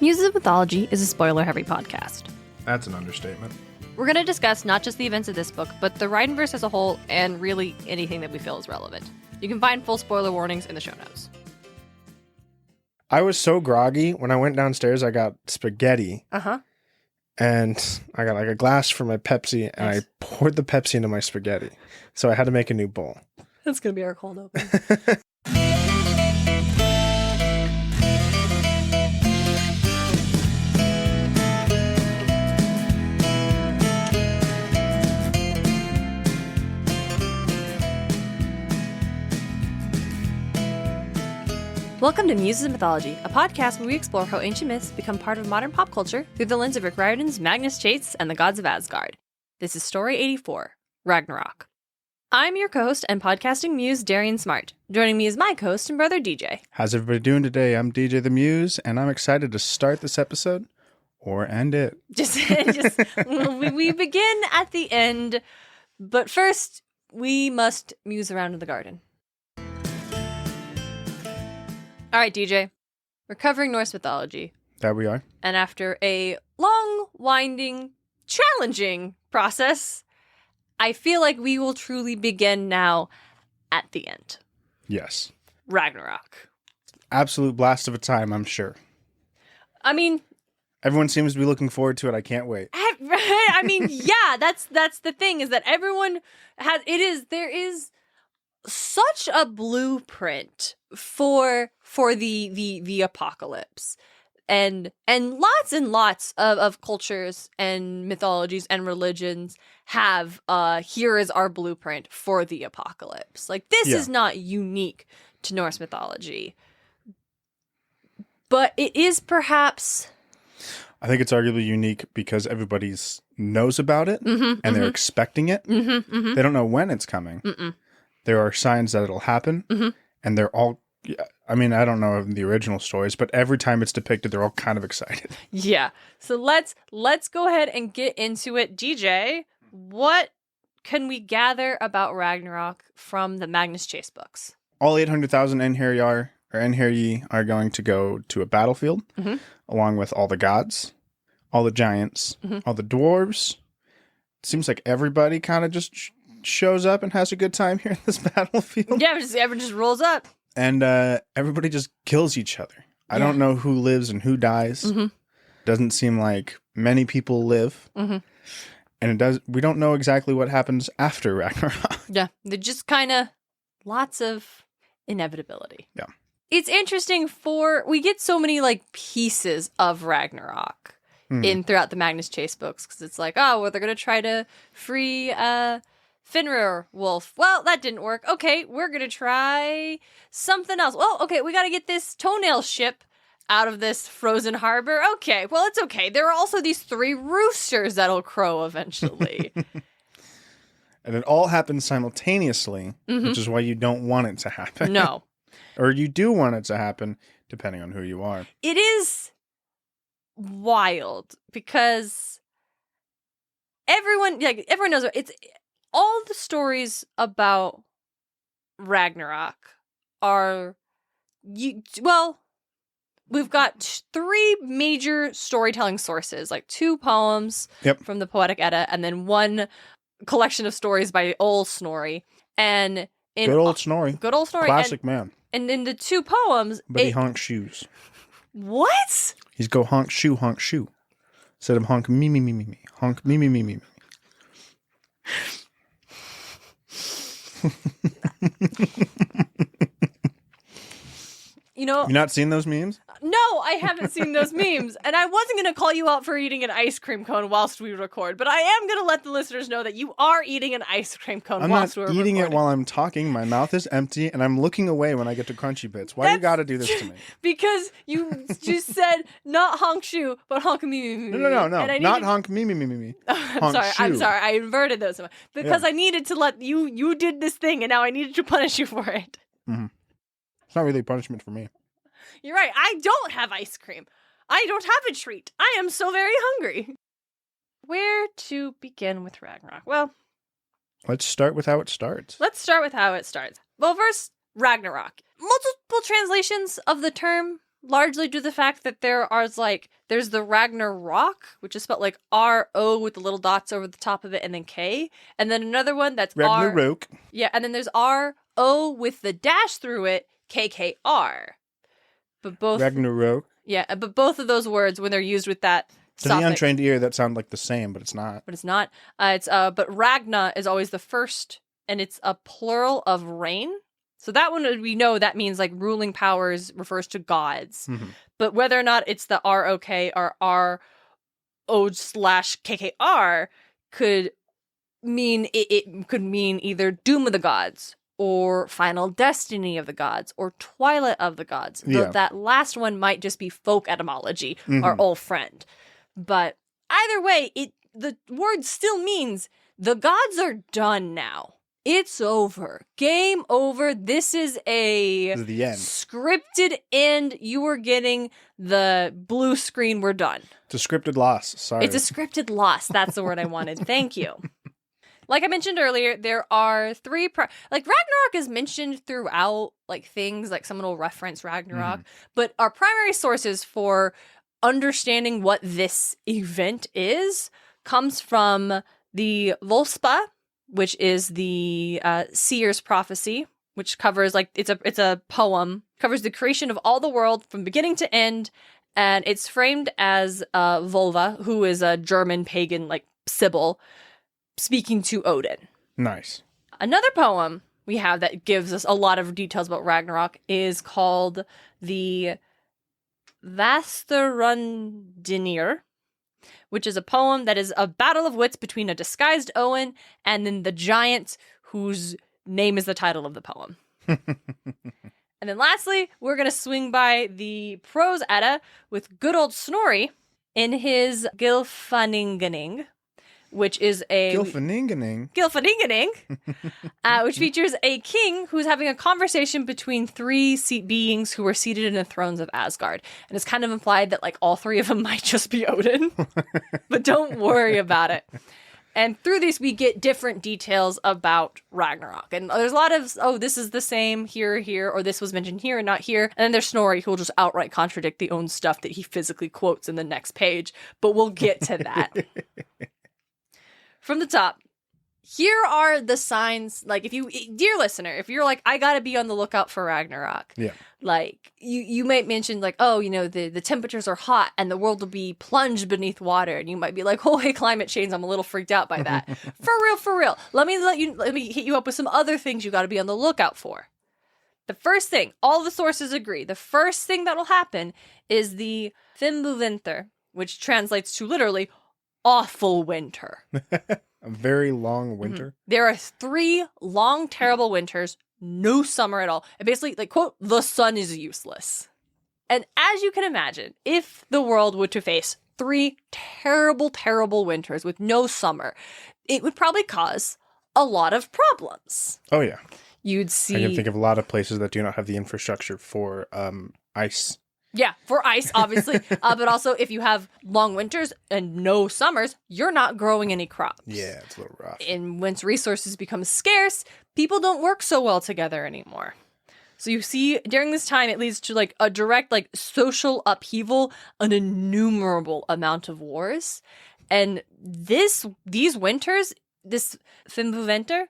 Muses of Mythology is a spoiler-heavy podcast. That's an understatement. We're going to discuss not just the events of this book, but the Rhineverse as a whole, and really anything that we feel is relevant. You can find full spoiler warnings in the show notes. I was so groggy when I went downstairs. I got spaghetti. And I got like a glass for my Pepsi, and I poured the Pepsi into my spaghetti. So I had to make a new bowl. That's going to be our cold open. Welcome to Muses of Mythology, a podcast where we explore how ancient myths become part of modern pop culture through the lens of Rick Riordan's Magnus Chase and the gods of Asgard. This is Story 84, Ragnarok. I'm your co-host and podcasting muse, Darien Smart. Joining me is my co-host and brother, DJ. How's everybody doing today? I'm DJ the Muse, and I'm excited to start this episode or end it. We begin at the end, but first, we must muse around in the garden. All right, DJ, we're covering Norse mythology. There we are. And after a long, winding, challenging process, I feel like we will truly begin now at the end. Yes. Ragnarok. Absolute blast of a time, I'm sure. I mean... Everyone seems to be looking forward to it. I can't wait. I mean, yeah, that's the thing, is that everyone has... There is such a blueprint for the apocalypse, and lots of cultures and mythologies and religions have here is our blueprint for the apocalypse. Like, this is not unique to Norse mythology, but it is perhaps, I think it's arguably unique because everybody knows about it and they're expecting it. They don't know when it's coming. There are signs that it'll happen, and they're all, I mean, I don't know the original stories, but every time it's depicted, they're all kind of excited. Yeah. So let's go ahead and get into it. DJ, what can we gather about Ragnarok from the Magnus Chase books? All 800,000 Einherji are going to go to a battlefield, along with all the gods, all the giants, all the dwarves. It seems like everybody kind of just shows up and has a good time here in this battlefield. Yeah, everyone just rolls up. And everybody just kills each other. I don't know who lives and who dies. Doesn't seem like many people live. And we don't know exactly what happens after Ragnarok. Yeah, they're just kind of lots of inevitability. Yeah. It's interesting we get so many like pieces of Ragnarok throughout the Magnus Chase books, because it's like, oh, well, they're going to try to free Fenrir wolf. Well, that didn't work. Okay, we're going to try something else. Well, okay, we got to get this toenail ship out of this frozen harbor. Okay, well, it's okay. There are also these 3 roosters that'll crow eventually. And it all happens simultaneously, which is why you don't want it to happen. No. Or you do want it to happen, depending on who you are. It is wild because everyone knows it's all the stories about Ragnarok are we've got 3 major storytelling sources, like 2 poems from the Poetic Edda, and then 1 collection of stories by old Snorri. And good old Snorri. Classic man. And in the 2 poems, but he honks shoes. What? He's go honk shoe. Instead of honk me. Honk me. You know, you not seen those memes? No, I haven't seen those memes. And I wasn't going to call you out for eating an ice cream cone whilst we record, but I am going to let the listeners know that you are eating an ice cream cone whilst we're recording. I'm not eating it while I'm talking. My mouth is empty, and I'm looking away when I get to crunchy bits. Why you got to do this to me? Because you just said not honk shoe, but honk me. No. Not honk me. I'm sorry. I inverted those. Because I needed to let you did this thing, and now I needed to punish you for it. It's not really a punishment for me. You're right. I don't have ice cream. I don't have a treat. I am so very hungry. Where to begin with Ragnarok? Well, let's start with how it starts. Well, first, Ragnarok. Multiple translations of the term largely due to the fact that there's the Ragnarok, which is spelled like R-O with the little dots over the top of it, and then K. And then another one that's Ragnarök. Yeah, and then there's R-O with the dash through it, K-K-R. But both... Ragnarök. Yeah, but both of those words, when they're used with that To suffix, the untrained ear, that sound like the same, but it's not. but it's not. But Ragna is always the first, and it's a plural of rain. So that one we know that means like ruling powers refers to gods. Mm-hmm. But whether or not it's the R-O-K or R-O/KKR could mean it could mean either doom of the gods or final destiny of the gods or twilight of the gods. Yeah. That last one might just be folk etymology, Mm-hmm. our old friend. But either way, the word still means the gods are done now. It's over. Game over. This is This is the end. scripted end. You are getting the blue screen. We're done. It's a scripted loss. Sorry. It's a scripted loss. That's the word I wanted. Thank you. Like I mentioned earlier, there are three... Ragnarok is mentioned throughout like things, like someone will reference Ragnarok. But our primary sources for understanding what this event is comes from the Volspa, which is the seer's prophecy, which covers like it's a poem, covers the creation of all the world from beginning to end, and it's framed as Volva, who is a German pagan like sibyl, speaking to Odin. Nice. Another poem we have that gives us a lot of details about Ragnarok is called the Vasterundinir, which is a poem that is a battle of wits between a disguised Odin and then the giant whose name is the title of the poem. And then lastly, we're going to swing by the prose Edda with good old Snorri in his Gylfaginning, which is a... Gylfaginning. Which features a king who's having a conversation between three beings who are seated in the thrones of Asgard. And it's kind of implied that like all three of them might just be Odin. But don't worry about it. And through these, we get different details about Ragnarok. And there's a lot of, this is the same here, or this was mentioned here and not here. And then there's Snorri, who will just outright contradict the own stuff that he physically quotes in the next page. But we'll get to that. From the top, here are the signs. Like, if you, dear listener, if you're like, I gotta be on the lookout for Ragnarok. Yeah. Like, you might mention, like, the temperatures are hot and the world will be plunged beneath water. And you might be like, oh, hey, climate change, I'm a little freaked out by that. For real. Let me hit you up with some other things you gotta be on the lookout for. The first thing, all the sources agree, the first thing that'll happen is the Fimbulvinter, which translates to literally awful winter. A very long winter. Mm-hmm. There are 3 long, terrible winters, no summer at all. And basically, like, quote, the sun is useless. And as you can imagine, if the world were to face 3 terrible, terrible winters with no summer, it would probably cause a lot of problems. Oh, yeah. You'd see... I can think of a lot of places that do not have the infrastructure for ice. Yeah, for ice, obviously. But also, if you have long winters and no summers, you're not growing any crops. Yeah, it's a little rough. And once resources become scarce, people don't work so well together anymore. So you see, during this time, it leads to like a direct like social upheaval, an innumerable amount of wars. And these winters, this Fimbulvinter,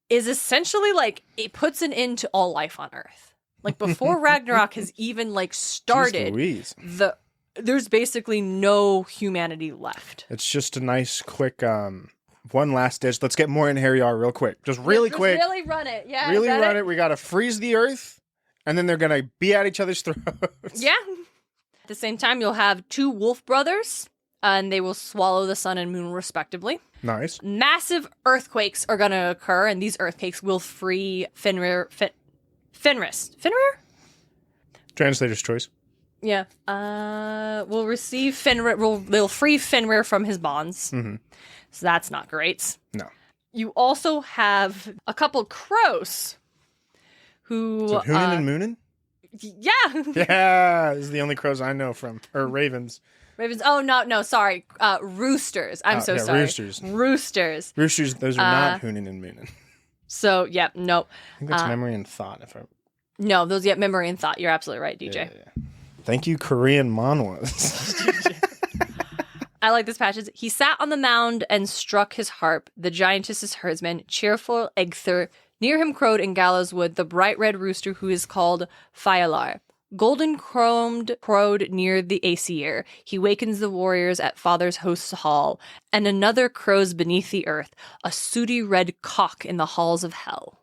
is essentially like, it puts an end to all life on Earth. Like, before Ragnarok has even, like, started, there's basically no humanity left. It's just a nice, quick, one last ditch. Let's get more in Harry R real quick. Just really quick. Really run it. Yeah. Really run it. We got to freeze the Earth, and then they're going to be at each other's throats. Yeah. At the same time, you'll have 2 wolf brothers, and they will swallow the sun and moon, respectively. Nice. Massive earthquakes are going to occur, and these earthquakes will free Fenrir? Translator's choice. Yeah. Will receive Fenrir. They'll free Fenrir from his bonds. Mm-hmm. So that's not great. No. You also have a couple crows who... Is it Hoonin and Moonin? Yeah. Yeah. This is the only crows I know from. Or ravens. Ravens. Oh, no, sorry. Roosters. I'm so sorry. Roosters. Roosters, those are not Hoonin and Moonin. So, yeah, no. I think that's memory and thought. No, those, memory and thought. You're absolutely right, DJ. Yeah. Thank you, Korean manhwas. I like this passage. He sat on the mound and struck his harp. The giantess's herdsman, cheerful Egthur, near him crowed in gallows wood the bright red rooster who is called Fjalar. Golden crowed near the Aesir. He wakens the warriors at father's host's hall, and another crows beneath the earth, a sooty red cock in the halls of hell.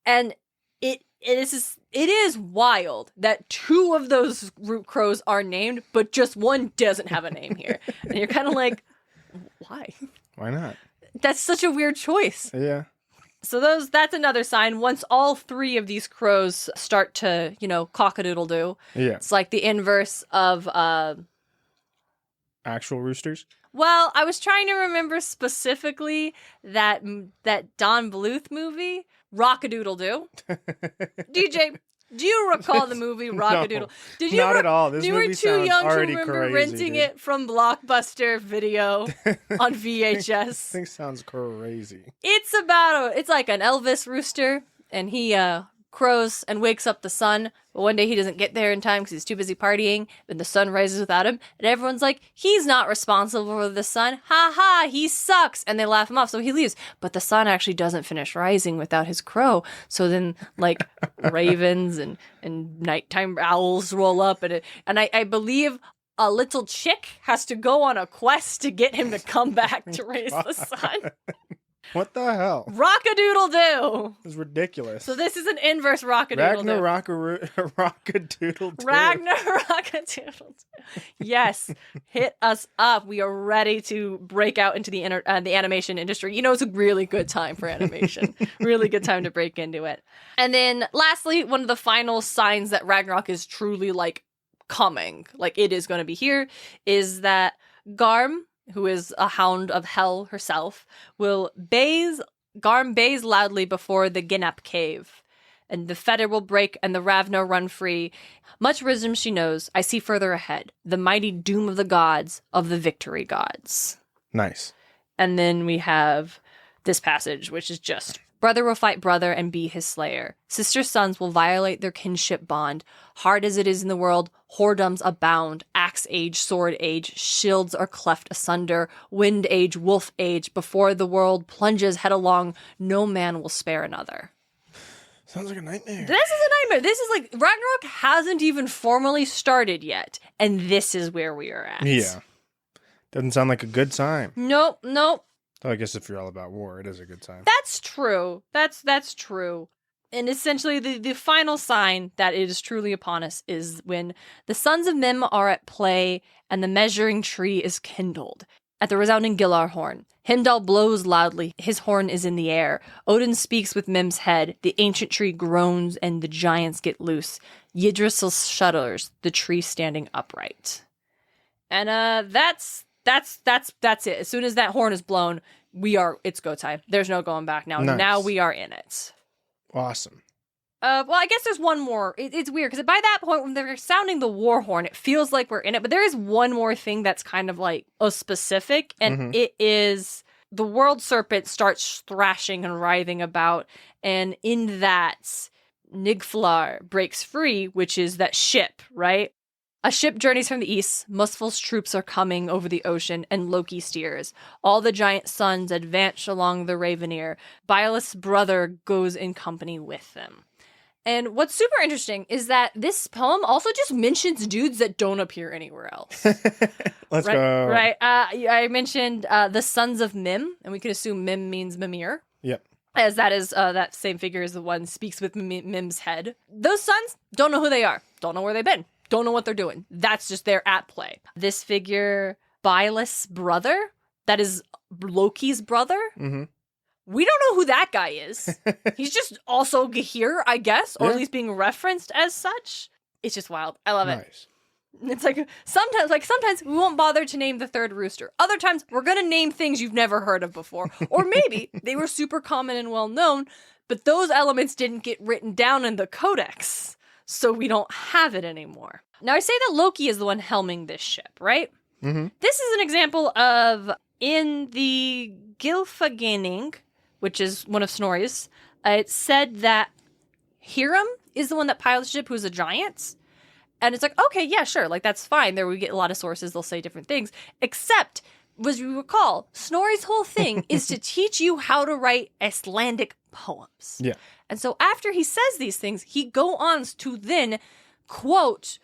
And it is wild that two of those root crows are named, but just one doesn't have a name here. And you're kind of like, why? Why not? That's such a weird choice. Yeah. So that's another sign. Once all three of these crows start to, cock-a-doodle-doo, Yeah. it's like the inverse of... Actual roosters? Well, I was trying to remember specifically that Don Bluth movie, Rock-a-Doodle-Doo. DJ, do you recall the movie Rock-a-Doodle? No, not at all. This you were movie too sounds young to already remember crazy, renting dude. it from Blockbuster Video on VHS. This thing sounds crazy. It's like an Elvis rooster, and he crows and wakes up the sun, but one day he doesn't get there in time because he's too busy partying, and the sun rises without him, and everyone's like, he's not responsible for the sun, ha ha, he sucks, and they laugh him off, so he leaves, but the sun actually doesn't finish rising without his crow, so then, like, ravens and nighttime owls roll up, and I believe a little chick has to go on a quest to get him to come back to raise the sun. What the hell? Rock-a-doodle-doo! This is ridiculous. So this is an inverse rock-a-doodle-doo. Ragnarok-a-Doodle-Doo. Ragnarok-a-Doodle-Doo. Yes, hit us up. We are ready to break out into the animation industry. It's a really good time for animation. Really good time to break into it. And then lastly, one of the final signs that Ragnarok is truly like coming, like it is going to be here, is that Garm, who is a hound of hell herself, Garm bays loudly before the Ginap cave, and the fetter will break and the Ravna run free. Much wisdom she knows, I see further ahead, the mighty doom of the gods, of the victory gods. Nice. And then we have this passage, which is just, brother will fight brother and be his slayer. Sister sons will violate their kinship bond. Hard as it is in the world, whoredoms abound. Axe age, sword age, shields are cleft asunder. Wind age, wolf age. Before the world plunges headalong, no man will spare another. Sounds like a nightmare. This is a nightmare. This is like, Ragnarok hasn't even formally started yet. And this is where we are at. Yeah. Doesn't sound like a good time. Nope. So I guess if you're all about war, it is a good time. That's true. That's true. And essentially, the final sign that it is truly upon us is when the sons of Mim are at play and the measuring tree is kindled. At the resounding Gillar horn, Heimdall blows loudly. His horn is in the air. Odin speaks with Mim's head. The ancient tree groans and the giants get loose. Yggdrasil shudders, the tree standing upright. And that's it. As soon as that horn is blown, it's go time. There's no going back now. Nice. Now we are in it. Awesome. Well, I guess there's one more. It's weird because by that point, when they're sounding the war horn, it feels like we're in it. But there is one more thing that's kind of like a specific, and it is the world serpent starts thrashing and writhing about, and in that, Nigflar breaks free, which is that ship, right? A ship journeys from the east, Muspel's troops are coming over the ocean, and Loki steers. All the giant sons advance along the Ravenir. Byleth's brother goes in company with them. And what's super interesting is that this poem also just mentions dudes that don't appear anywhere else. Let's go. Right. I mentioned the sons of Mim, and we can assume Mim means Mimir. Yep. As that is that same figure is the one speaks with Mim's head. Those sons don't know who they are. Don't know where they've been. Don't know what they're doing. That's just they're at play. This figure, Byleth's brother, that is Loki's brother. Mm-hmm. We don't know who that guy is. He's just also here, I guess, or at least being referenced as such. It's just wild. I love it. It's like sometimes we won't bother to name the third rooster. Other times we're going to name things you've never heard of before. Or maybe they were super common and well known, but those elements didn't get written down in the codex. So we don't have it anymore. Now I say that Loki is the one helming this ship, right? Mm-hmm. This is an example of in the Gylfaginning, which is one of Snorri's, it said that Hiram is the one that pilots the ship, who's a giant. And it's like, okay, yeah, sure. Like, that's fine. There we get a lot of sources. They'll say different things. Except, as you recall, Snorri's whole thing is to teach you how to write Icelandic poems. Yeah. And so after he says these things, he goes on to then quote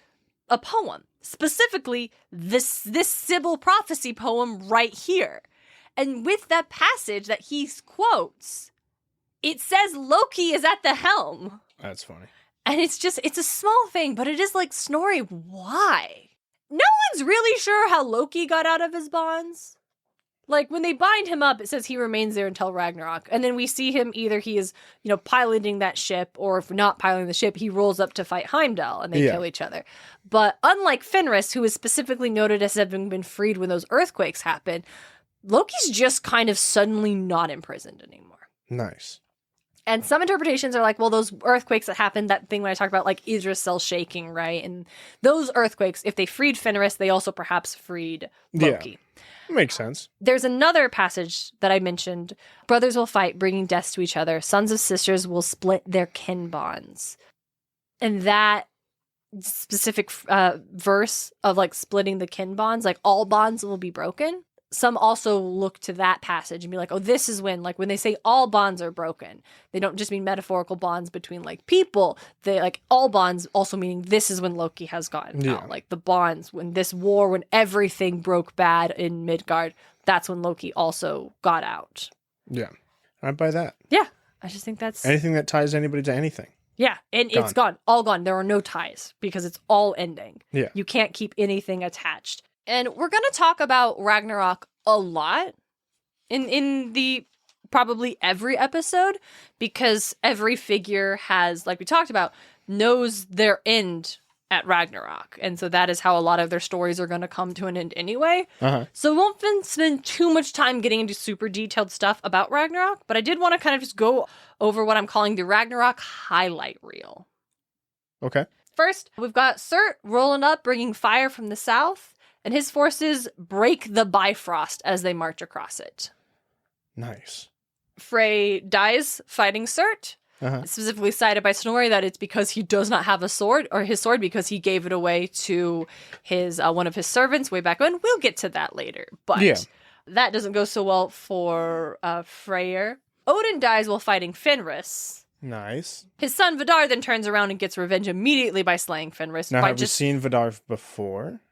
a poem. Specifically, this Sibyl prophecy poem right here. And with that passage that he quotes, it says Loki is at the helm. That's funny. And it's a small thing, but it is like, Snorri, why? No one's really sure how Loki got out of his bonds. Like, when they bind him up, it says he remains there until Ragnarok. And then we see him, either he is, piloting that ship, or if not piloting the ship, he rolls up to fight Heimdall, and they kill each other. But unlike Fenris, who is specifically noted as having been freed when those earthquakes happen, Loki's just kind of suddenly not imprisoned anymore. Nice. And some interpretations are like, well, those earthquakes that happened, that thing when I talked about, like, Yggdrasil shaking, right? And those earthquakes, if they freed Fenris, they also perhaps freed Loki. Yeah. Makes sense. There's another passage that I mentioned. Brothers will fight, bringing death to each other. Sons of sisters will split their kin bonds. And that specific verse of, like, splitting the kin bonds, like, all bonds will be broken. Some also look to that passage and be like, oh, this is when, like, when they say all bonds are broken, they don't just mean metaphorical bonds between, like, people. They, like, all bonds also meaning this is when Loki has gotten out. Like, the bonds, when this war, when everything broke bad in Midgard, that's when Loki also got out. Yeah. I buy that. Yeah. I just think that's... Anything that ties anybody to anything. Yeah. And it's gone. All gone. There are no ties because it's all ending. Yeah. You can't keep anything attached. And we're going to talk about Ragnarok a lot in the probably every episode, because every figure has, like we talked about, knows their end at Ragnarok. And so that is how a lot of their stories are going to come to an end anyway. So we won't spend too much time getting into super detailed stuff about Ragnarok, but I did want to kind of just go over what I'm calling the Ragnarok Highlight Reel. Okay. First, we've got Surt rolling up, bringing fire from the south. And his forces break the Bifrost as they march across it. Nice. Frey dies fighting Surt. Specifically cited by Snorri that it's because he does not have a sword, or his sword because he gave it away to his one of his servants way back when. We'll get to that later. But that doesn't go so well for Freyr. Odin dies while fighting Fenris. Nice. His son Vidar then turns around and gets revenge immediately by slaying Fenris. Now, have we seen Vidar before?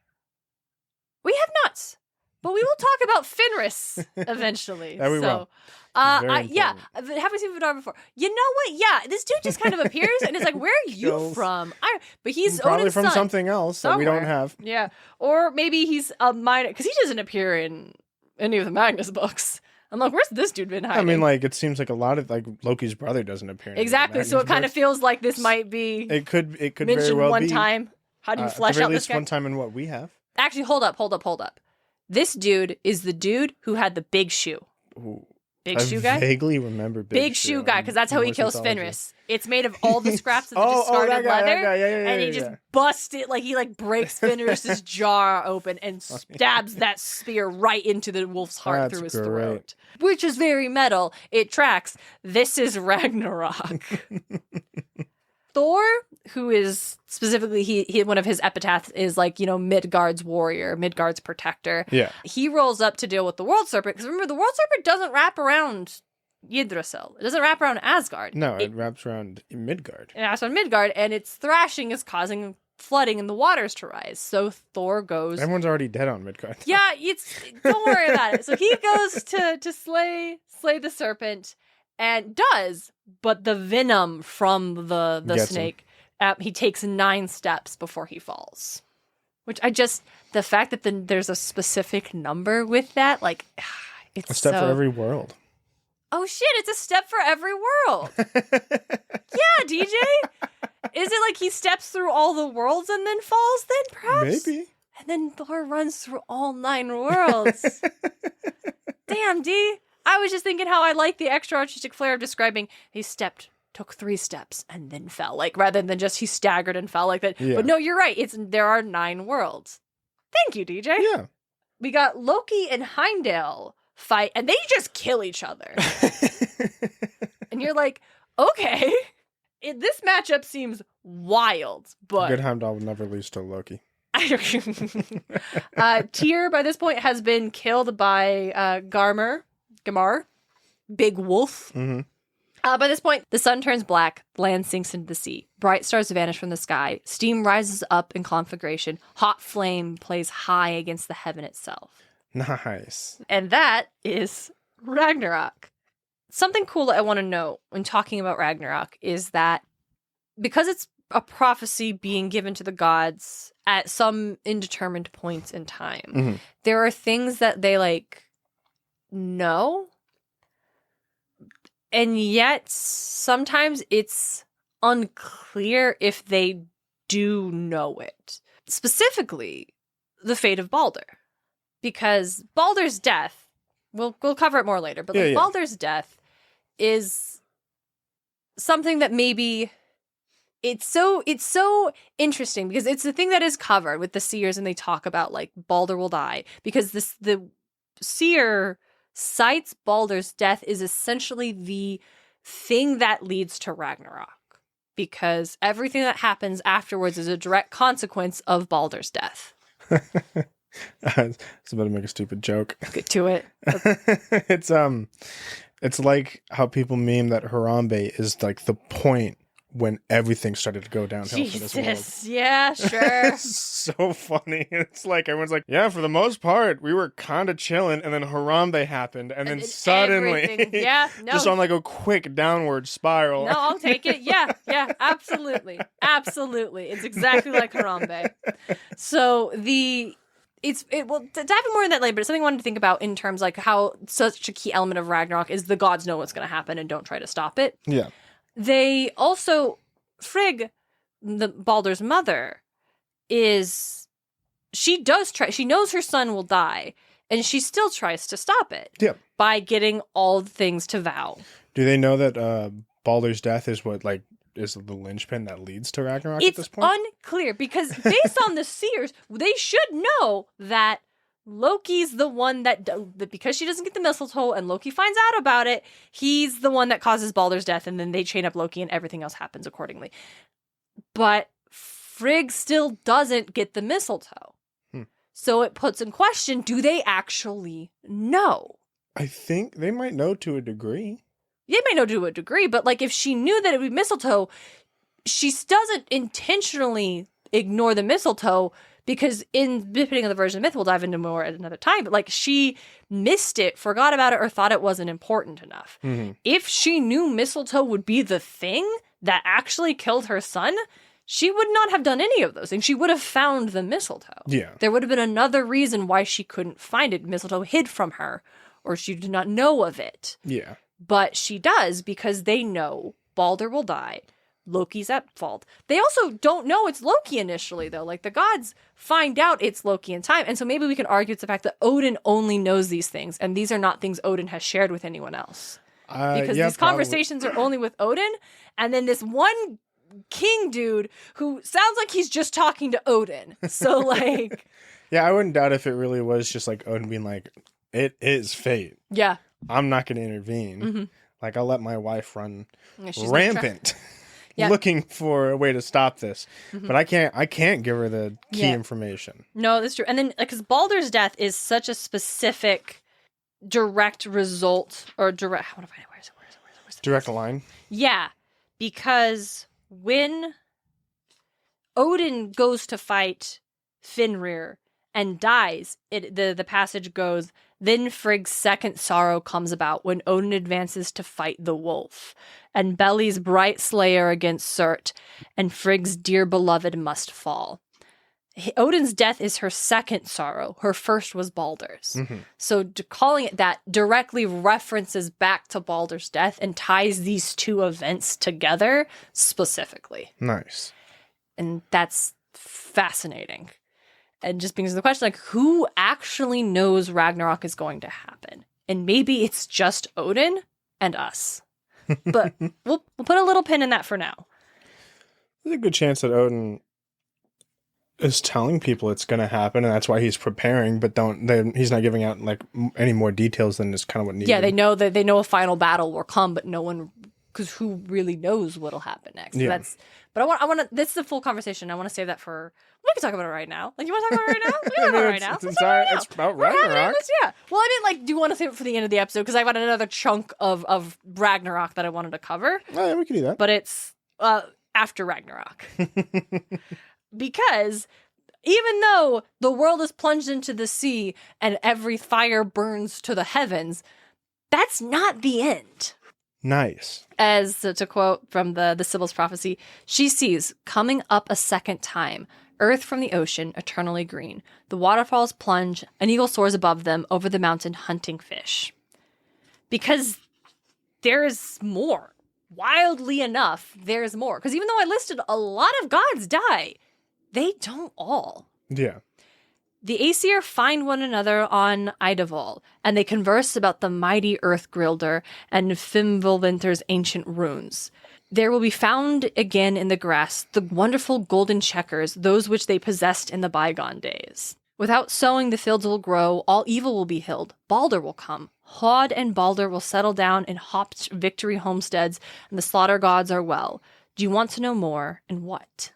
We have not, but we will talk about Fenris eventually. That we will. Yeah, haven't seen Vidar before. You know what? Yeah, this dude just kind of appears and is like, "Where are you from?" But he's probably Odin's from son. Something else that we don't have. Yeah, or maybe he's a minor, because he doesn't appear in any of the Magnus books. I'm like, where's this dude been hiding? I mean, like, it seems like a lot of, like, Loki's brother doesn't appear in exactly. So it kind of feels like this might be. It could mentioned very well one be. time. How do you flesh out this guy? One time in what we have. Actually, hold up. This dude is the dude who had the big shoe. Ooh. Big shoe guy? I vaguely remember big shoe guy, because that's how he kills Fenris. It's made of all the scraps of the discarded leather, and he just busts it, like he breaks Fenris's jaw open and stabs that spear right into the wolf's heart through his throat. Which is very metal. It tracks. This is Ragnarok. Thor, who is specifically, he one of his epitaphs is like, Midgard's warrior, Midgard's protector. Yeah. He rolls up to deal with the World Serpent, because remember, the World Serpent doesn't wrap around Yggdrasil. It doesn't wrap around Asgard. No, it wraps around Midgard. It wraps around Midgard, and its thrashing is causing flooding in the waters to rise. So Thor goes... Everyone's already dead on Midgard. Yeah, don't worry about it. So he goes to slay the serpent, and does, but the venom from the snake, he takes 9 steps before he falls. Which the fact that there's a specific number with that, like, it's a step for every world. Oh shit, it's a step for every world. Yeah, DJ. Is it like he steps through all the worlds and then falls then, perhaps? Maybe. And then Thor runs through all 9 worlds. Damn, D. I was just thinking how I like the extra artistic flair of describing he took 3 steps and then fell, like, rather than just he staggered and fell like that. Yeah. But no, you're right. There are 9 worlds. Thank you, DJ. Yeah. We got Loki and Heimdall fight, and they just kill each other. And you're like, okay, this matchup seems wild. But Good Heimdall would never lose to Loki. Tyr by this point has been killed by Gamar, big wolf. Mm-hmm. By this point, the sun turns black, land sinks into the sea. Bright stars vanish from the sky. Steam rises up in conflagration. Hot flame plays high against the heaven itself. Nice. And that is Ragnarok. Something cool that I want to note when talking about Ragnarok is that because it's a prophecy being given to the gods at some indeterminate points in time, there are things that they know. And yet, sometimes it's unclear if they do know it. Specifically, the fate of Balder. Because Balder's death, we'll cover it more later, but Balder's death is something that maybe it's so interesting because it's the thing that is covered with the seers, and they talk about Balder will die because the seer cites Balder's death is essentially the thing that leads to Ragnarok, because everything that happens afterwards is a direct consequence of Balder's death. I was about to make a stupid joke. Get to it. It's like how people meme that Harambe is the point when everything started to go downhill for this world. Yeah, sure. It's so funny. It's everyone's yeah, for the most part, we were kind of chilling, and then Harambe happened, and then suddenly, just on a quick downward spiral. No, I'll take it. Yeah, absolutely. Absolutely. It's exactly like Harambe. So we'll dive in more in that later, but it's something I wanted to think about in terms how such a key element of Ragnarok is the gods know what's going to happen and don't try to stop it. Yeah. They also, Frigg, Balder's mother, she knows her son will die, and she still tries to stop it. Yeah. By getting all the things to vow. Do they know that Balder's death is what is the linchpin that leads to Ragnarok at this point? It's unclear because based on the seers, they should know that Loki's the one that because she doesn't get the mistletoe and Loki finds out about it, he's the one that causes Balder's death, and then they chain up Loki and everything else happens accordingly. But Frigg still doesn't get the mistletoe. So it puts in question, do they actually know? I think they might know to a degree. They may know to a degree, but if she knew that it would be mistletoe, she doesn't intentionally ignore the mistletoe. Because depending on the version of the myth, we'll dive into more at another time, but she missed it, forgot about it, or thought it wasn't important enough. Mm-hmm. If she knew mistletoe would be the thing that actually killed her son, she would not have done any of those things. She would have found the mistletoe. Yeah. There would have been another reason why she couldn't find it. Mistletoe hid from her, or she did not know of it. Yeah. But she does because they know Balder will die. Loki's at fault. They also don't know it's Loki initially, though. The gods find out it's Loki in time. And so maybe we can argue it's the fact that Odin only knows these things, and these are not things Odin has shared with anyone else. Because these conversations are only with Odin, and then this one king dude who sounds like he's just talking to Odin. So, Yeah, I wouldn't doubt if it really was just Odin being it is fate. Yeah. I'm not going to intervene. Mm-hmm. I'll let my wife run rampant. Looking for a way to stop this, but I can't give her the key information. No, that's true. And then because Balder's death is such a specific direct result or direct. I want to find it. Where's it? Direct line. Yeah, because when Odin goes to fight Fenrir and dies, the passage goes, then Frigg's second sorrow comes about when Odin advances to fight the wolf, and Beli's bright slayer against Surt, and Frigg's dear beloved must fall. Odin's death is her second sorrow. Her first was Balder's. Mm-hmm. So calling it that directly references back to Balder's death and ties these two events together specifically. Nice. And that's fascinating. And just brings the question, who actually knows Ragnarok is going to happen? And maybe it's just Odin and us. But we'll put a little pin in that for now. There's a good chance that Odin is telling people it's going to happen, and that's why he's preparing, but he's not giving out any more details than is kind of what needed. Yeah, they know a final battle will come, but no one because who really knows what'll happen next? Yeah. But I want to. This is a full conversation. I want to save that for. We can talk about it right now. Like, you want to talk about it right now? We can talk about it right now. It's about Ragnarok. Yeah. Well, I mean, like, do you want to save it for the end of the episode? Because I've got another chunk of Ragnarok that I wanted to cover. Oh, yeah, we can do that. But it's after Ragnarok. Because even though the world is plunged into the sea and every fire burns to the heavens, that's not the end. Nice. As to quote from the Sibyl's prophecy, she sees coming up a second time, earth from the ocean, eternally green. The waterfalls plunge, an eagle soars above them, over the mountain hunting fish. Because there's more. Wildly enough, there's more. Because even though I listed a lot of gods die, they don't all. Yeah. The Aesir find one another on Idavol, and they converse about the mighty Earth-Grilder and Fimbulvinter's ancient runes. There will be found again in the grass the wonderful golden checkers, those which they possessed in the bygone days. Without sowing, the fields will grow, all evil will be healed, Balder will come. Hod and Balder will settle down in hopped victory homesteads, and the slaughter gods are well. Do you want to know more, and what?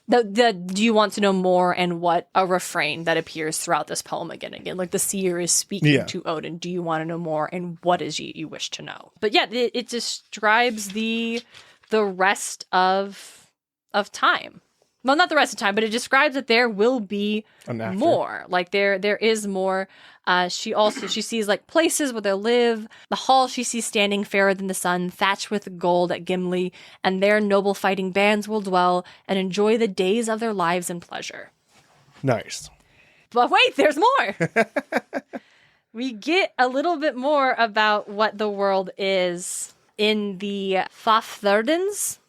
Do you want to know more and what? A refrain that appears throughout this poem again and again. Like the seer is speaking to Odin. Do you want to know more and what is you wish to know? But yeah, it describes the rest of time. Well, not the rest of time, but it describes that there will be more. Like there is more. She sees like places where they'll live. The hall she sees standing fairer than the sun, thatched with gold at Gimli, and there noble fighting bands will dwell and enjoy the days of their lives in pleasure. Nice. But wait, there's more. We get a little bit more about what the world is in the Faftherdens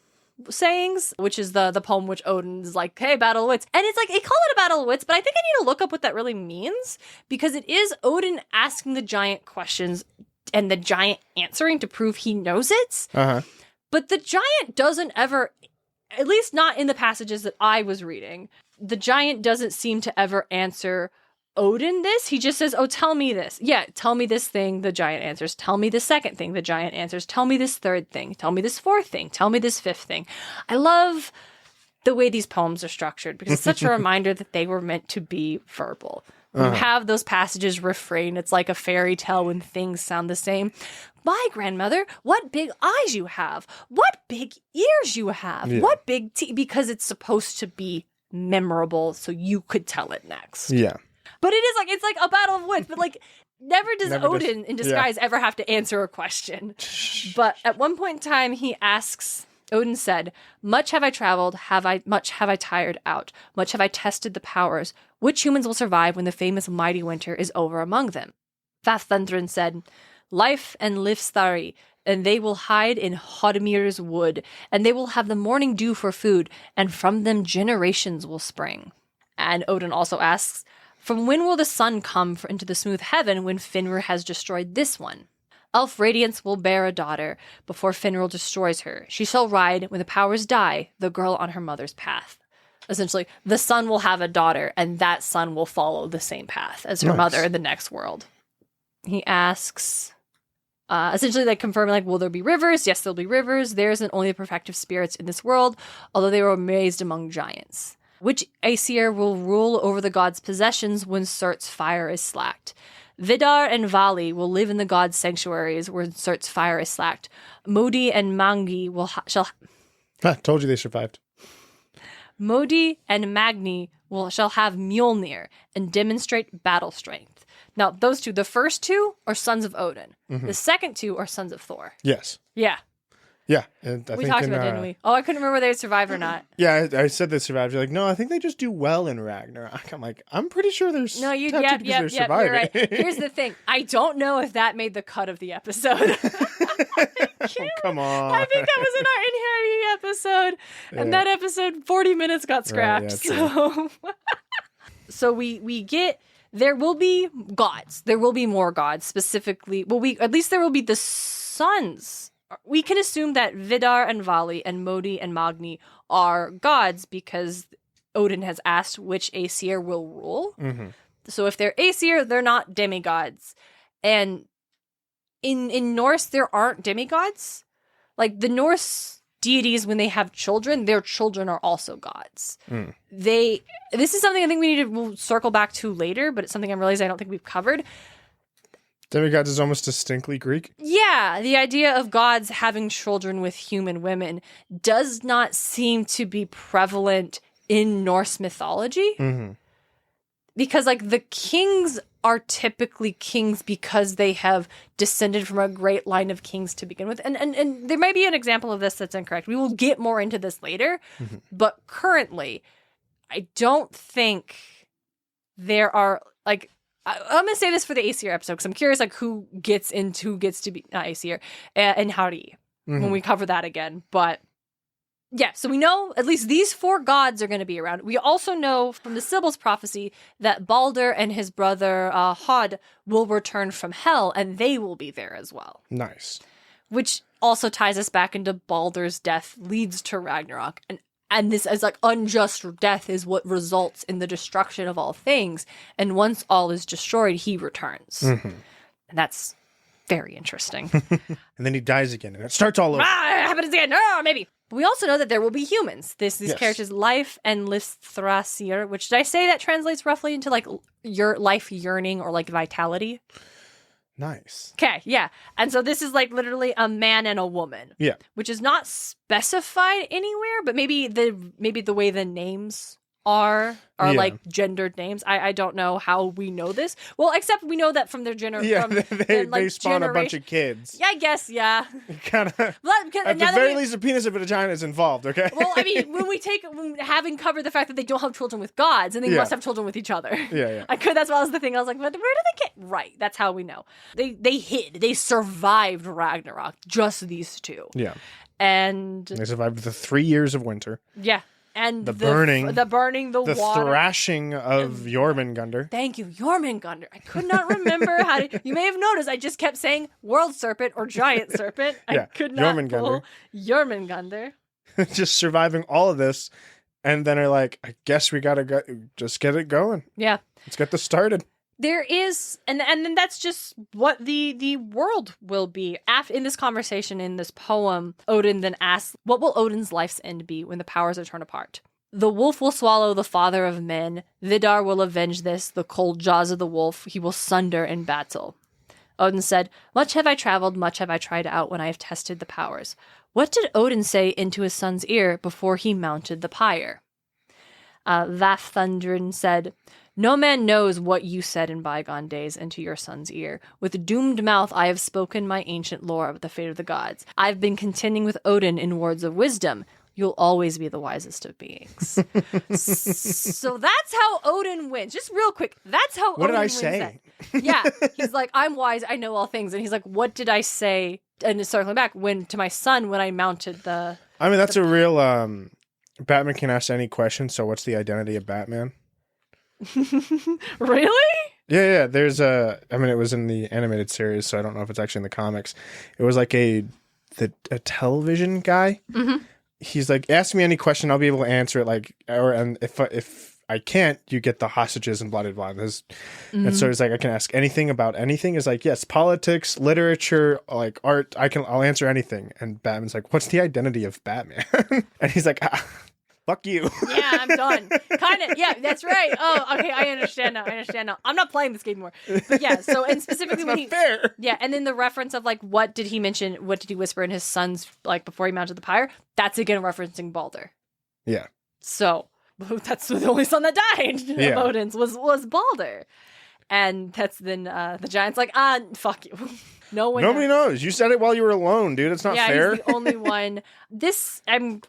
sayings, which is the poem which Odin's like, hey, battle of wits. And it's like, they call it a battle of wits, but I think I need to look up what that really means, because it is Odin asking the giant questions and the giant answering to prove he knows it. Uh-huh. But the giant doesn't ever, at least not in the passages that I was reading, the giant doesn't seem to ever answer Odin this. He just says, oh, tell me this. Yeah, tell me this thing, the giant answers. Tell me the second thing, the giant answers. Tell me this third thing. Tell me this fourth thing. Tell me this fifth thing. I love the way these poems are structured, because it's such a reminder that they were meant to be verbal. You have those passages refrain. It's like a fairy tale when things sound the same. My grandmother, what big eyes you have. What big ears you have. Yeah. What big teeth. Because it's supposed to be memorable so you could tell it next. Yeah. But it is like, it's like a battle of wits, but like never does Odin in disguise ever have to answer a question. But at one point in time, he asks, Odin said, much have I traveled, much have I tired out, much have I tested the powers. Which humans will survive when the famous mighty winter is over among them? Vafthrudrun said, life and Lifstari, and they will hide in Hodemir's wood, and they will have the morning dew for food, and from them generations will spring. And Odin also asks, from when will the sun come into the smooth heaven when Fenrir has destroyed this one? Elf Radiance will bear a daughter before Fenrir destroys her. She shall ride, when the powers die, the girl on her mother's path. Essentially, the sun will have a daughter, and that son will follow the same path as her mother in the next world. He asks, essentially, like confirming, like, will there be rivers? Yes, there'll be rivers. There isn't only the perfective spirits in this world, although they were raised among giants. Which Aesir will rule over the gods' possessions when Surt's fire is slacked? Vidar and Vali will live in the gods' sanctuaries when Surt's fire is slacked. Modi and Mangi Told you they survived. Modi and Magni shall have Mjolnir and demonstrate battle strength. Now, those two, the first two are sons of Odin. Mm-hmm. The second two are sons of Thor. Yes. Yeah. Yeah. We talked about it, didn't we? Oh, I couldn't remember whether they survived or not. Yeah, I said they survived. You're like, no, I think they just do well in Ragnarok. I'm like, I'm pretty sure there's no, you're right. Here's the thing. I don't know if that made the cut of the episode. Oh, come on. I think that was in our Inherity episode. And that episode, 40 minutes got scrapped. Right, so we get, there will be gods. There will be more gods, specifically. Well, at least there will be the sons. We can assume that Vidar and Vali and Modi and Magni are gods because Odin has asked which Aesir will rule. Mm-hmm. So if they're Aesir, they're not demigods. And in Norse, there aren't demigods. like the Norse deities, when they have children, their children are also gods. This is something I think we'll circle back to later, but it's something I'm realizing I don't think we've covered. Demigods is almost distinctly Greek. Yeah, the idea of gods having children with human women does not seem to be prevalent in Norse mythology. Because, like, the kings are typically kings because they have descended from a great line of kings to begin with. And there may be an example of this that's incorrect. We will get more into this later. But currently, I don't think there are, like... I'm going to say this for the Aesir episode because I'm curious, like, who gets to be not Aesir and Howdy when we cover that again. But yeah, so we know at least these 4 gods are going to be around. We also know from the Sibyl's prophecy that Balder and his brother Hod will return from Hell, and they will be there as well. Nice. Which also ties us back into Balder's death leads to Ragnarok, and this is like unjust death is what results in the destruction of all things. And once all is destroyed, he returns. And that's very interesting. And then he dies again, and it starts all over. It happens again. Maybe. But we also know that there will be humans. These characters, Life and Listhrasir, which did I say that translates roughly into like your life yearning or like vitality? Nice. Okay, yeah. And so this is like literally a man and a woman. Yeah. Which is not specified anywhere, but maybe the way the names are like gendered names. I don't know how we know this. Well, except we know that from their they spawn a bunch of kids. Yeah, I guess, yeah. Kind of. At the very least, a penis and a vagina is involved, okay? Well, I mean, having covered the fact that they don't have children with gods, and they must have children with each other. Yeah. That's what was the thing. I was like, but where do they get right? That's how we know. They survived Ragnarok, just these 2. Yeah. And they survived the 3 years of winter. Yeah. And the burning, the water. thrashing of Jormungandr. Thank you, Jormungandr. I could not remember how to... You may have noticed I just kept saying world serpent or giant serpent. I could not pull Jormungandr. Just surviving all of this, and then are like, I guess we gotta just get it going. Yeah. Let's get this started. There is, and then that's just what the world will be. In this conversation, in this poem, Odin then asks, what will Odin's life's end be when the powers are torn apart? The wolf will swallow the father of men. Vidar will avenge this, the cold jaws of the wolf. He will sunder in battle. Odin said, much have I traveled, much have I tried out when I have tested the powers. What did Odin say into his son's ear before he mounted the pyre? Vafthrudrn said, no man knows what you said in bygone days into your son's ear. With doomed mouth I have spoken my ancient lore of the fate of the gods. I've been contending with Odin in words of wisdom. You'll always be the wisest of beings. So that's how Odin wins. Just real quick, that's how what Odin wins. What did I say? Yeah, he's like, I'm wise, I know all things. And he's like, what did I say? And it's circling back, to my son when I mounted the... I mean, that's a real... Batman can ask any question, so what's the identity of Batman? Really? Yeah. There's it was in the animated series, so I don't know if it's actually in the comics. It was like a television guy. He's like, ask me any question, I'll be able to answer it. Like, and if I can't, you get the hostages and blah blah blah. And so it's like, I can ask anything about anything. It's like, yes, politics, literature, like art. I'll answer anything. And Batman's like, what's the identity of Batman? And he's like, fuck you. Yeah, I'm done. Kind of. Yeah, that's right. Oh, okay. I understand now. I'm not playing this game anymore. But yeah, so, and specifically when he... fair. Yeah, and then the reference of, like, what did he whisper in his son's, like, before he mounted the pyre? That's, again, referencing Balder. Yeah. So, that's the only son that died of Odin's was Balder. And that's then the giant's like, fuck you. Nobody knows. You said it while you were alone, dude. It's not fair. He's the only one.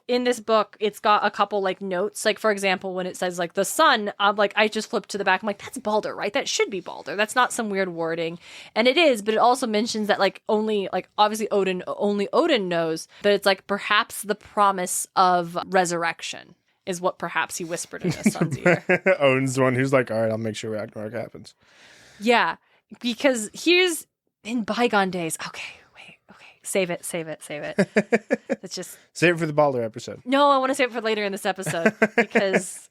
In this book, it's got a couple like notes. Like, for example, when it says like the sun, I just flipped to the back. I'm like, that's Balder, right? That should be Balder. That's not some weird wording. And it is, but it also mentions that like only like obviously only Odin knows, but it's like perhaps the promise of resurrection is what perhaps he whispered in his son's ear. Odin's the one who's like, all right, I'll make sure Ragnarok happens. Yeah, because here's in bygone days. Okay. Save it. Let's just save it for the Balder episode. No, I want to save it for later in this episode because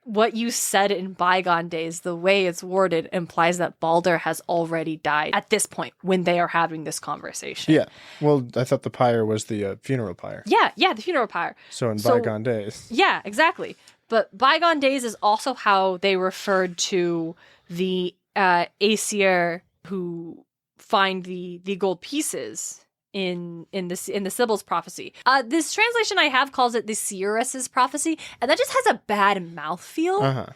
what you said in bygone days, the way it's worded, implies that Balder has already died at this point when they are having this conversation. Yeah. Well, I thought the pyre was the funeral pyre. Yeah, the funeral pyre. So in bygone days. Yeah, exactly. But bygone days is also how they referred to the Aesir who find the gold pieces in the Sibyl's prophecy. This translation I have calls it the Seeress's prophecy, and that just has a bad mouthfeel.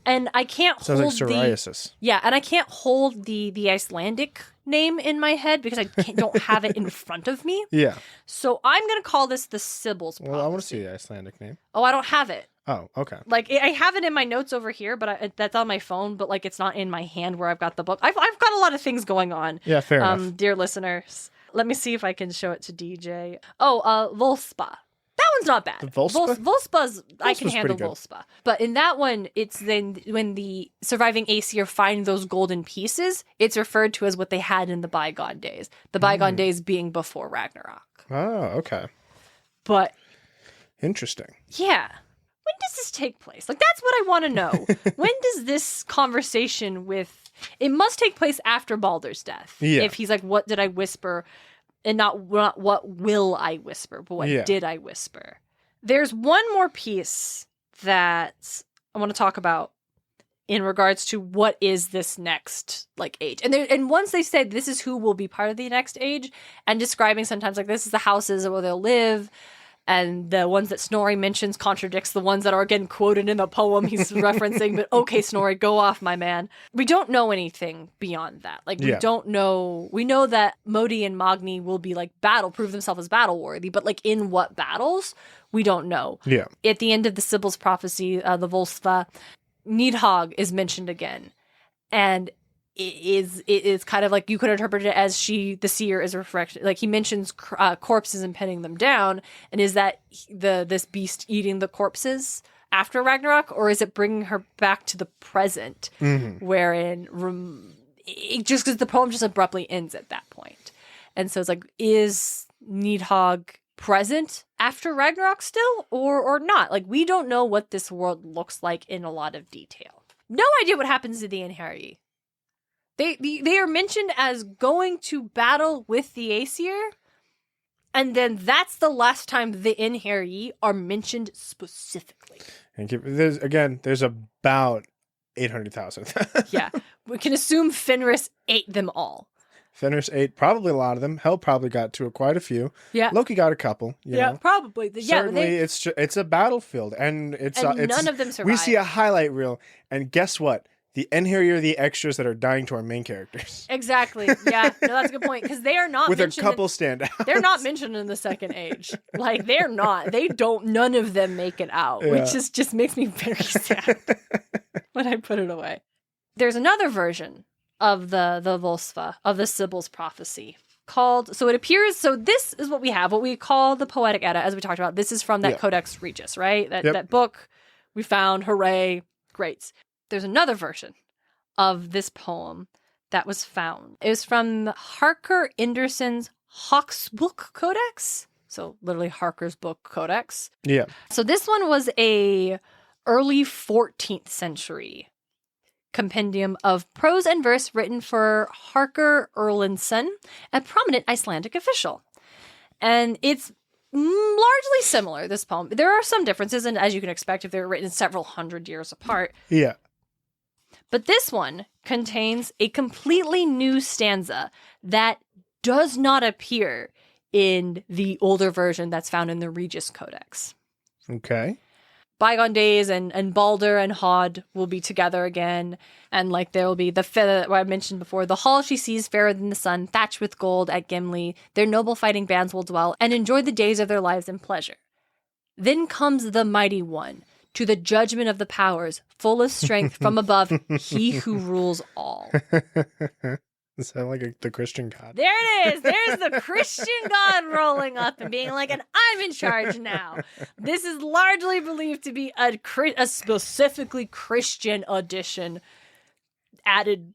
And I can't Sounds hold like psoriasis. and I can't hold the Icelandic name in my head because I don't have it in front of me. Yeah. So I'm going to call this the Sibyl's prophecy. Well, I want to see the Icelandic name. Oh, I don't have it. Oh, okay. Like, I have it in my notes over here, but that's on my phone, but, like, it's not in my hand where I've got the book. I've got a lot of things going on. Yeah, fair enough. Dear listeners. Let me see if I can show it to DJ. Oh, Volspa. That one's not bad. The Volspa? Volspa's I can Volspa's handle pretty good. Volspa. But in that one, it's then when the surviving Aesir find those golden pieces, it's referred to as what they had in the bygone days. The bygone days being before Ragnarok. Oh, okay. But Interesting. yeah. When does this take place? Like, that's what I want to know. When does this conversation with... It must take place after Baldur's death. Yeah. If he's like, what did I whisper? And not what will I whisper, but what did I whisper? There's one more piece that I want to talk about in regards to what is this next, like, age. And once they said this is who will be part of the next age, and describing sometimes, like, this is the houses where they'll live, and the ones that Snorri mentions contradicts the ones that are again quoted in the poem he's referencing. But okay, Snorri, go off, my man. We don't know anything beyond that. Like, we don't know. We know that Modi and Magni will be like prove themselves as battle worthy, but like in what battles, we don't know. Yeah. At the end of the Sibyl's prophecy, the Volsva, Nidhogg is mentioned again, and it is kind of like you could interpret it as the seer is a reflection. Like, he mentions corpses and pinning them down, and is that this beast eating the corpses after Ragnarok, or is it bringing her back to the present, wherein just because the poem just abruptly ends at that point, and so it's like, is Nidhogg present after Ragnarok still, or not? Like, we don't know what this world looks like in a lot of detail. No idea what happens to the Einherji. They are mentioned as going to battle with the Aesir, and then that's the last time the Einherji are mentioned specifically. And there's about 800,000. Yeah. We can assume Fenris ate them all. Fenris ate probably a lot of them. Hel probably got to quite a few. Yeah. Loki got a couple. You know. Probably. Certainly, it's a battlefield, and none of them survive. We see a highlight reel, and guess what? The Einherji are the extras that are dying to our main characters. Exactly. Yeah. No, that's a good point, because they are not with a mentioned couple standouts. They're not mentioned in the second age. Like, they're not. They don't. None of them make it out, which just makes me very sad when I put it away. There's another version of the Volsva, of the Sibyl's prophecy, called, so it appears, so this is what we have, what we call the Poetic Edda, as we talked about. This is from that Codex Regius, right? That book we found. Hooray. Great. There's another version of this poem that was found. It was from Harker Inderson's Hawksbook Codex. So literally Harker's book codex. Yeah. So this one was a early 14th century compendium of prose and verse written for Harker Erlendsson, a prominent Icelandic official. And it's largely similar, this poem. There are some differences, and as you can expect if they were written several hundred years apart. Yeah. But this one contains a completely new stanza that does not appear in the older version that's found in the Regius Codex. Okay. Bygone days and Balder and Hod will be together again. And like there will be what I mentioned before, the hall she sees fairer than the sun, thatched with gold at Gimli. Their noble fighting bands will dwell and enjoy the days of their lives in pleasure. Then comes the mighty one, to the judgment of the powers, full of strength from above, he who rules all. Does that sound like the Christian God? There it is. There's the Christian God rolling up and being like, and I'm in charge now. This is largely believed to be a specifically Christian addition added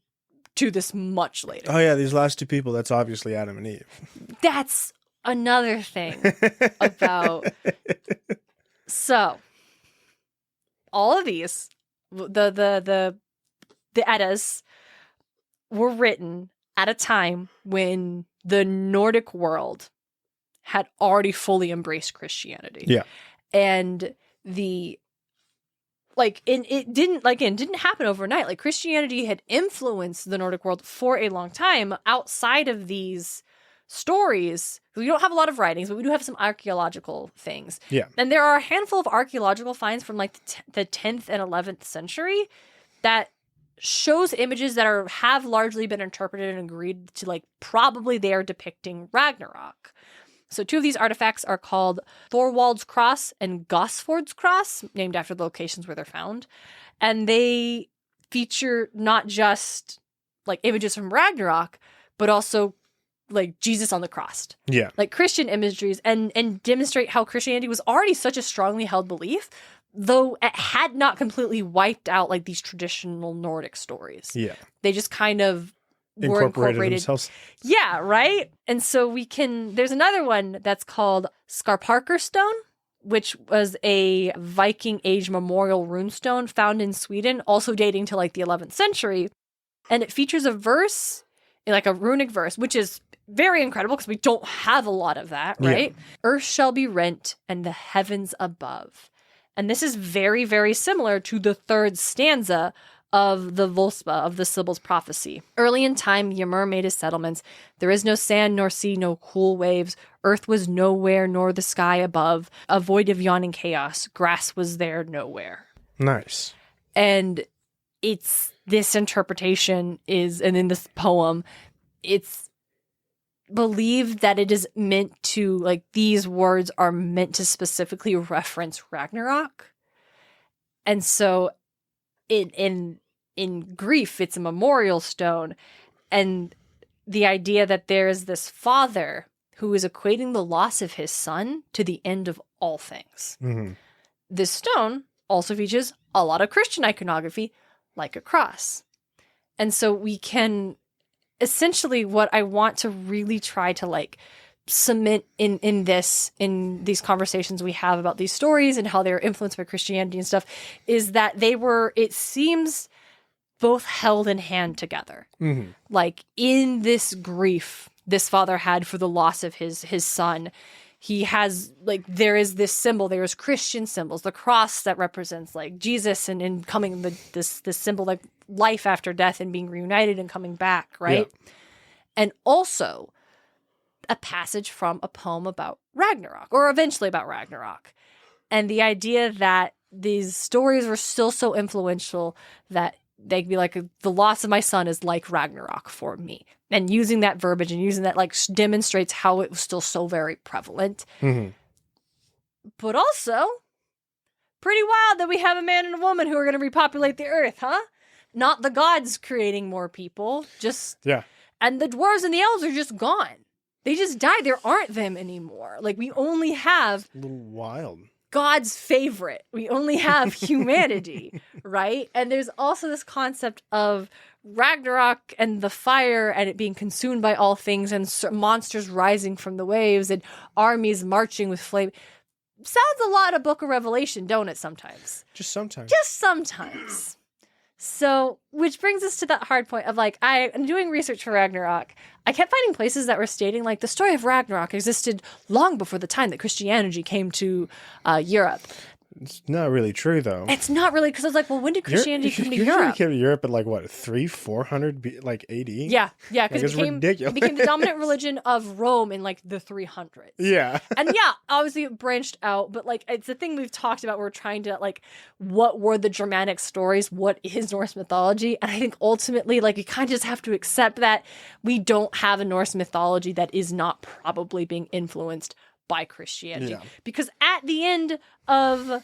to this much later. Oh yeah, these last two people, that's obviously Adam and Eve. That's another thing about... So, all of these the Eddas were written at a time when the Nordic world had already fully embraced Christianity. Yeah. And it didn't happen overnight. Like, Christianity had influenced the Nordic world for a long time outside of these stories. We don't have a lot of writings, but we do have some archaeological things. Yeah. And there are a handful of archaeological finds from like the 10th and 11th century that shows images that have largely been interpreted and agreed to, like, probably they are depicting Ragnarok. So 2 of these artifacts are called Thorwald's Cross and Gosford's Cross, named after the locations where they're found. And they feature not just like images from Ragnarok, but also like Jesus on the cross. Yeah. Like Christian imageries and demonstrate how Christianity was already such a strongly held belief, though it had not completely wiped out like these traditional Nordic stories. Yeah. They just kind of were Incorporated themselves. Yeah, right? And so there's another one that's called Skarparker Stone, which was a Viking Age memorial runestone found in Sweden, also dating to like the 11th century. And it features a verse, like a runic verse, which is very incredible because we don't have a lot of that, right? Yeah. Earth shall be rent and the heavens above. And this is very, very similar to the 3rd stanza of the Vospa, of the Sibyl's prophecy. Early in time, Ymir made his settlements. There is no sand nor sea, no cool waves. Earth was nowhere, nor the sky above. A void of yawning chaos. Grass was there nowhere. Nice. And it's this interpretation and in this poem, it's believed that it is meant to, like, these words are meant to specifically reference Ragnarok. And so in grief, it's a memorial stone. And the idea that there is this father who is equating the loss of his son to the end of all things. Mm-hmm. This stone also features a lot of Christian iconography, like a cross. And so we can essentially, what I want to really try to like cement in these conversations we have about these stories and how they're influenced by Christianity and stuff, is that they were, it seems, both held in hand together. Mm-hmm. Like, in this grief this father had for the loss of his son, he has, like, there is this symbol, there's Christian symbols, the cross that represents like Jesus and coming, this symbol like life after death and being reunited and coming back, right? Yeah. And also a passage from a poem about Ragnarok, or eventually about Ragnarok. And the idea that these stories were still so influential that they'd be like, the loss of my son is like Ragnarok for me. And using that verbiage and using that, like, demonstrates how it was still so very prevalent. Mm-hmm. But also, pretty wild that we have a man and a woman who are going to repopulate the earth, huh? Not the gods creating more people, just... Yeah. And the dwarves and the elves are just gone. They just died. There aren't them anymore. Like, we only have... A little wild. God's favorite. We only have humanity, right? And there's also this concept of Ragnarok and the fire and it being consumed by all things and monsters rising from the waves and armies marching with flame. Sounds a lot of Book of Revelation, don't it, sometimes? Just sometimes. Just sometimes. So, which brings us to that hard point of, like, I'm doing research for Ragnarok. I kept finding places that were stating, like, the story of Ragnarok existed long before the time that Christianity came to Europe. It's not really true, though. It's not really, because I was like, well, when did Christianity come to Europe? Came to Europe at, like, what, 300-400 like AD? Yeah, because it became the dominant religion of Rome in, like, the 300s. Yeah. And yeah, obviously it branched out, but, like, it's the thing we've talked about. We're trying to, like, what were the Germanic stories? What is Norse mythology? And I think ultimately, like, you kind of just have to accept that we don't have a Norse mythology that is not probably being influenced by Christianity. Yeah. Because at the end of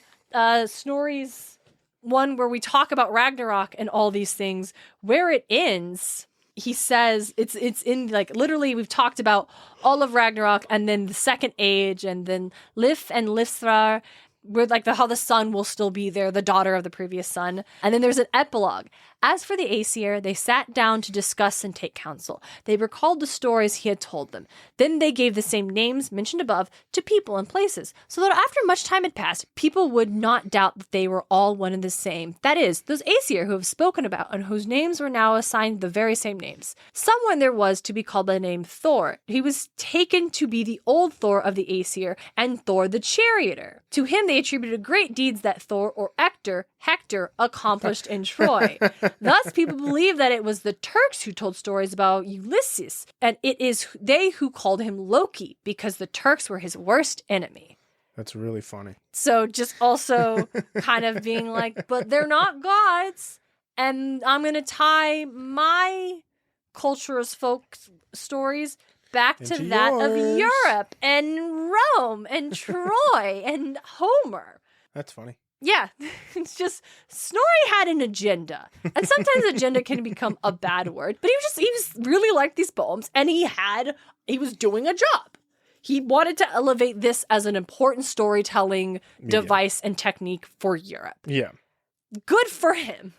Snorri's one where we talk about Ragnarok and all these things, where it ends, he says it's in, like, literally we've talked about all of Ragnarok and then the second age and then Lif and Lifthrar, where, like, how the sun will still be there, the daughter of the previous son. And then there's an epilogue. As for the Aesir, they sat down to discuss and take counsel. They recalled the stories he had told them. Then they gave the same names mentioned above to people and places, so that after much time had passed, people would not doubt that they were all one and the same. That is, those Aesir who have spoken about and whose names were now assigned the very same names. Someone there was to be called by the name Thor. He was taken to be the old Thor of the Aesir and Thor the charioteer. To him they attributed great deeds that Thor or Hector accomplished in Troy. Thus, people believe that it was the Turks who told stories about Ulysses, and it is they who called him Loki, because the Turks were his worst enemy. That's really funny. So just also kind of being like, but they're not gods, and I'm going to tie my culture's folk stories back to that of Europe and Rome and Troy and Homer. That's funny. Yeah, it's just Snorri had an agenda, and sometimes agenda can become a bad word. But he was really liked these poems, and he was doing a job. He wanted to elevate this as an important storytelling device and technique for Europe. Yeah, good for him.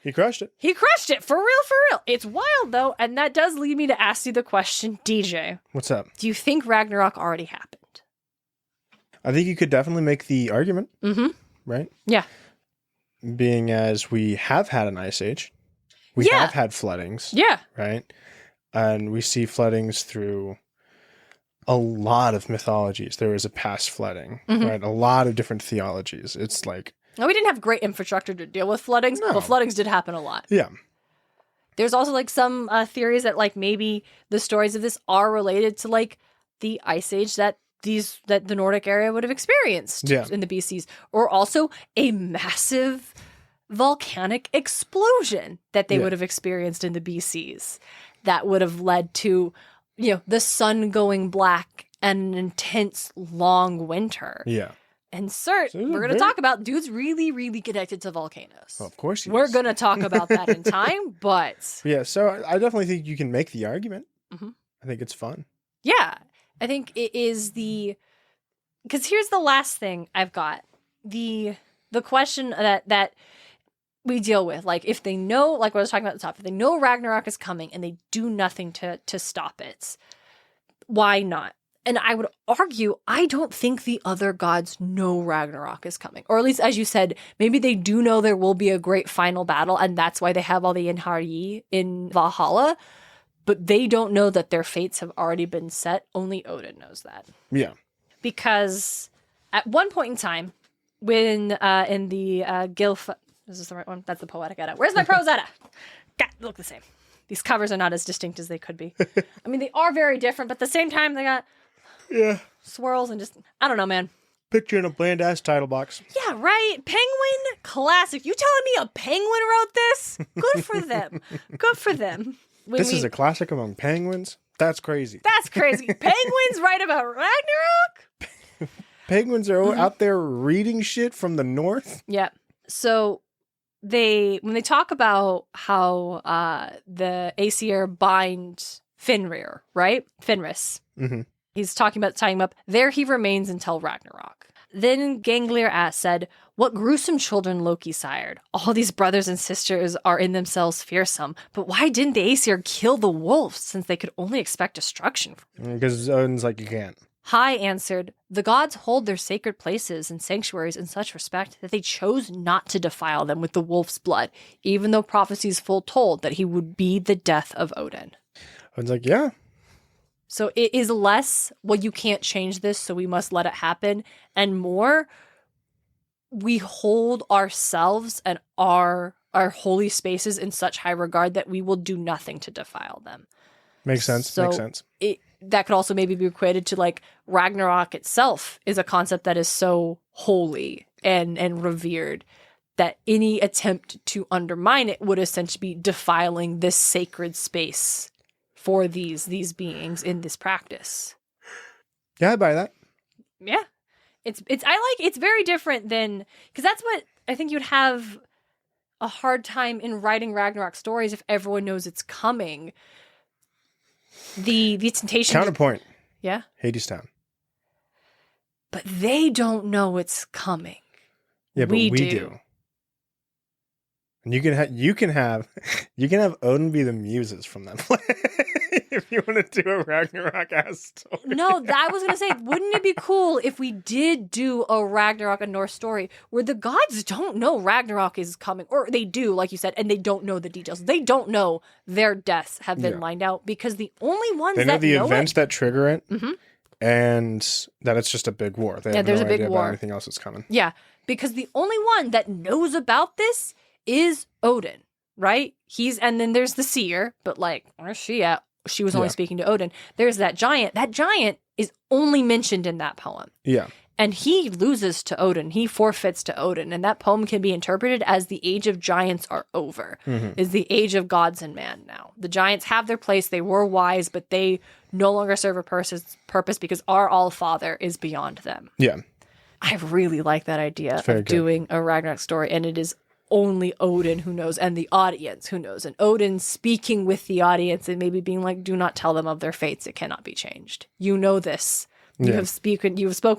He crushed it. He crushed it for real, for real. It's wild though, and that does lead me to ask you the question, DJ. What's up? Do you think Ragnarok already happened? I think you could definitely make the argument. Mm-hmm. Right? Yeah. Being as we have had an ice age, we have had floodings. Yeah. Right? And we see floodings through a lot of mythologies. There was a past flooding, right? A lot of different theologies. It's like... Now, we didn't have great infrastructure to deal with floodings, but floodings did happen a lot. Yeah. There's also like some theories that like maybe the stories of this are related to like the ice age that the Nordic area would have experienced in the BCs, or also a massive volcanic explosion that they would have experienced in the BCs that would have led to, the sun going black and an intense long winter. Yeah. And we're going to talk about dude's really, really connected to volcanoes. Well, of course We're going to talk about that in time, but... Yeah, so I definitely think you can make the argument. Mm-hmm. I think it's fun. Yeah. I think it is because here's the last thing I've got. The question that we deal with, like if they know, like what I was talking about at the top, if they know Ragnarok is coming and they do nothing to stop it, why not? And I would argue, I don't think the other gods know Ragnarok is coming. Or at least, as you said, maybe they do know there will be a great final battle, and that's why they have all the Einherji in Valhalla. But they don't know that their fates have already been set. Only Odin knows that. Yeah. Because at one point in time, when in the Gylfa... Is this the right one? That's the Poetic Edda. Where's my prose Edda? God, they look the same. These covers are not as distinct as they could be. I mean, they are very different, but at the same time, they got swirls and just... I don't know, man. Picture in a bland-ass title box. Yeah, right? Penguin, classic. You telling me a penguin wrote this? Good for them. Good for them. This is a classic among penguins? That's crazy. That's crazy. Penguins write about Ragnarok? Penguins are out there reading shit from the north? Yeah. So when they talk about how the Aesir bind Fenrir, right? Fenris. Mm-hmm. He's talking about tying him up. There he remains until Ragnarok. Then Ganglir said, "What gruesome children Loki sired. All these brothers and sisters are in themselves fearsome. But why didn't the Aesir kill the wolves, since they could only expect destruction?" Because Odin's like, you can't. Hai answered, "The gods hold their sacred places and sanctuaries in such respect that they chose not to defile them with the wolf's blood, even though prophecies foretold that he would be the death of Odin." Odin's like, yeah. So it is less, well, you can't change this, so we must let it happen, and more, we hold ourselves and our holy spaces in such high regard that we will do nothing to defile them. Makes sense. So Makes sense. That could also maybe be equated to like Ragnarok itself is a concept that is so holy and revered that any attempt to undermine it would essentially be defiling this sacred space for these beings in this practice. Yeah, I buy that. Yeah. It's very different than, because that's what I think you'd have a hard time in writing Ragnarok stories if everyone knows it's coming. The temptation. Counterpoint. Yeah. Hadestown. But they don't know it's coming. Yeah, but we do. And you can have Odin be the muses from that play if you want to do a Ragnarok-ass story. No, I was going to say, wouldn't it be cool if we did do a Ragnarok, a Norse story, where the gods don't know Ragnarok is coming, or they do, like you said, and they don't know the details. They don't know their deaths have been lined out, because the only ones that know the events that trigger it, mm-hmm. and that it's just a big war. They have there's no a big idea war about anything else that's coming. Yeah, because the only one that knows about this is Odin, right? And then there's the seer, but like, where's she at? She was only speaking to Odin. There's that giant. That giant is only mentioned in that poem. Yeah. And he loses to Odin. He forfeits to Odin. And that poem can be interpreted as the age of giants are over, is the age of gods and man now. The giants have their place. They were wise, but they no longer serve a purpose because our All-Father is beyond them. Yeah. I really like that idea of doing a Ragnarok story, and it is only Odin who knows, and the audience who knows, and Odin speaking with the audience and maybe being like, do not tell them of their fates, it cannot be changed. You know this. You have spoken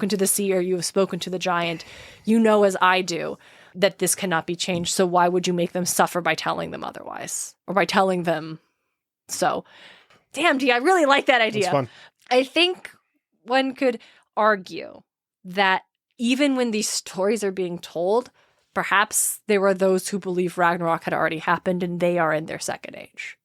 to the seer, you have spoken to the giant, you know as I do that this cannot be changed, so why would you make them suffer by telling them otherwise? Or by telling them so. Damn, I really like that idea. It's fun. I think one could argue that even when these stories are being told, perhaps there were those who believe Ragnarok had already happened and they are in their second age.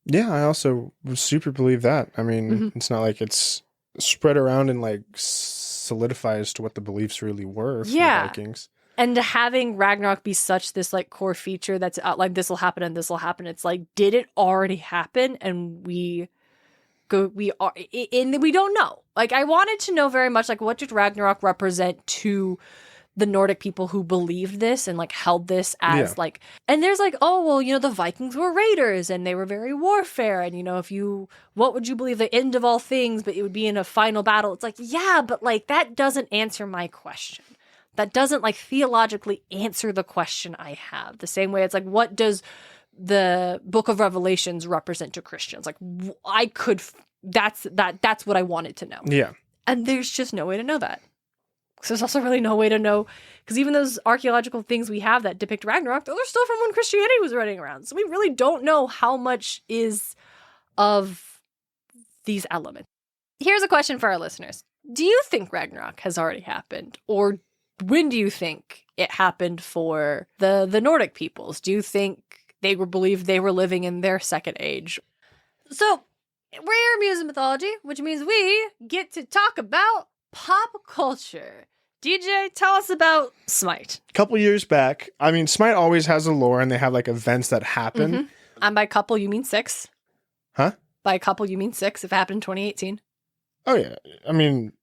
Yeah, I also super believe that. I mean, it's not like it's spread around and like solidifies to what the beliefs really were for the Vikings. And having Ragnarok be such this like core feature that's like this will happen and this will happen. It's like, did it already happen? And we don't know. Like, I wanted to know very much, like, what did Ragnarok represent to the Nordic people who believed this and like held this as like, and there's like, oh, well, you know, the Vikings were raiders and they were very warfare. And, you know, what would you believe the end of all things, but it would be in a final battle. It's like, yeah, but like, that doesn't answer my question. That doesn't like theologically answer the question I have. The same way it's like, what does the Book of Revelations represent to Christians? Like, that's what I wanted to know. Yeah. And there's just no way to know that. So there's also really no way to know, because even those archaeological things we have that depict Ragnarok, those are still from when Christianity was running around. So we really don't know how much is of these elements. Here's a question for our listeners. Do you think Ragnarok has already happened? Or when do you think it happened for the Nordic peoples? Do you think they believed they were living in their second age? So we're Music Mythology, which means we get to talk about pop culture. DJ, tell us about SMITE. A couple years back, I mean, SMITE always has a lore and they have like events that happen. And by couple, you mean 6? Huh? By a couple, you mean 6 if it happened in 2018? Oh, yeah. I mean,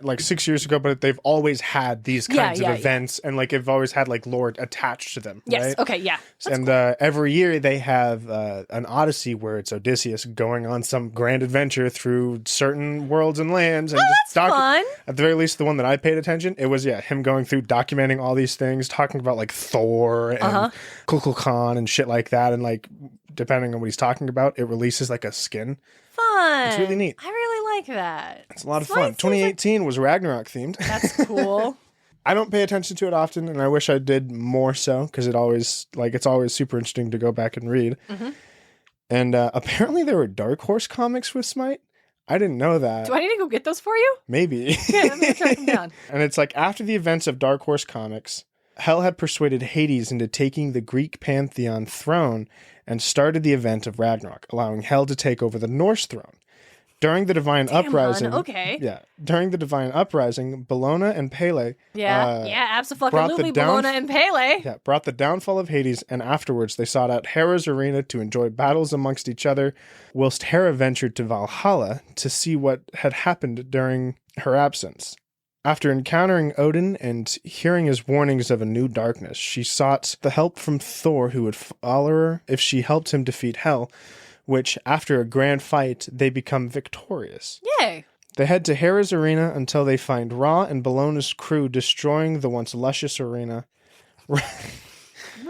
like 6 years ago, but they've always had these kinds of events and like they've always had like lore attached to them. Yes. Right? Okay. Yeah. That's cool. Every year they have an Odyssey where it's Odysseus going on some grand adventure through certain worlds and lands. And that's fun. At the very least, the one that I paid attention, it was him going through documenting all these things, talking about like Thor and Kukulkan and shit like that, and like depending on what he's talking about, it releases like a skin. Fun. It's really neat. I really like that. It's a lot of fun. 2018 was Ragnarok themed. That's cool. I don't pay attention to it often, and I wish I did more so, because it's always super interesting to go back and read. And apparently there were Dark Horse comics with SMITE. I didn't know that. Do I need to go get those for you? Maybe. Okay, I'm going to track them down. And it's like, after the events of Dark Horse comics, Hel had persuaded Hades into taking the Greek pantheon throne and started the event of Ragnarok, allowing Hel to take over the Norse throne. During the Divine Uprising, during the Divine Uprising, Bellona and Pele, absolutely, Bellona and Pele, brought the downfall of Hades, and afterwards they sought out Hera's arena to enjoy battles amongst each other, whilst Hera ventured to Valhalla to see what had happened during her absence. After encountering Odin and hearing his warnings of a new darkness, she sought the help from Thor, who would follow her if she helped him defeat Hel, which, after a grand fight, they become victorious. Yay! They head to Hera's arena until they find Ra and Bellona's crew destroying the once luscious arena. What?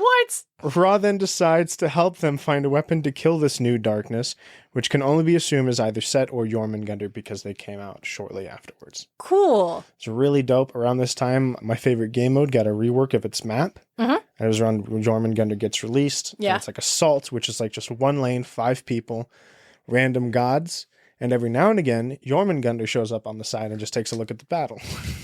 What? Ra then decides to help them find a weapon to kill this new darkness, which can only be assumed as either Set or Jormungandr because they came out shortly afterwards. Cool. It's really dope. Around this time, my favorite game mode got a rework of its map. And it was around when Jormungandr gets released. Yeah. And it's like Assault, which is like just one lane, 5 people, random gods. And every now and again, Jormungandr shows up on the side and just takes a look at the battle.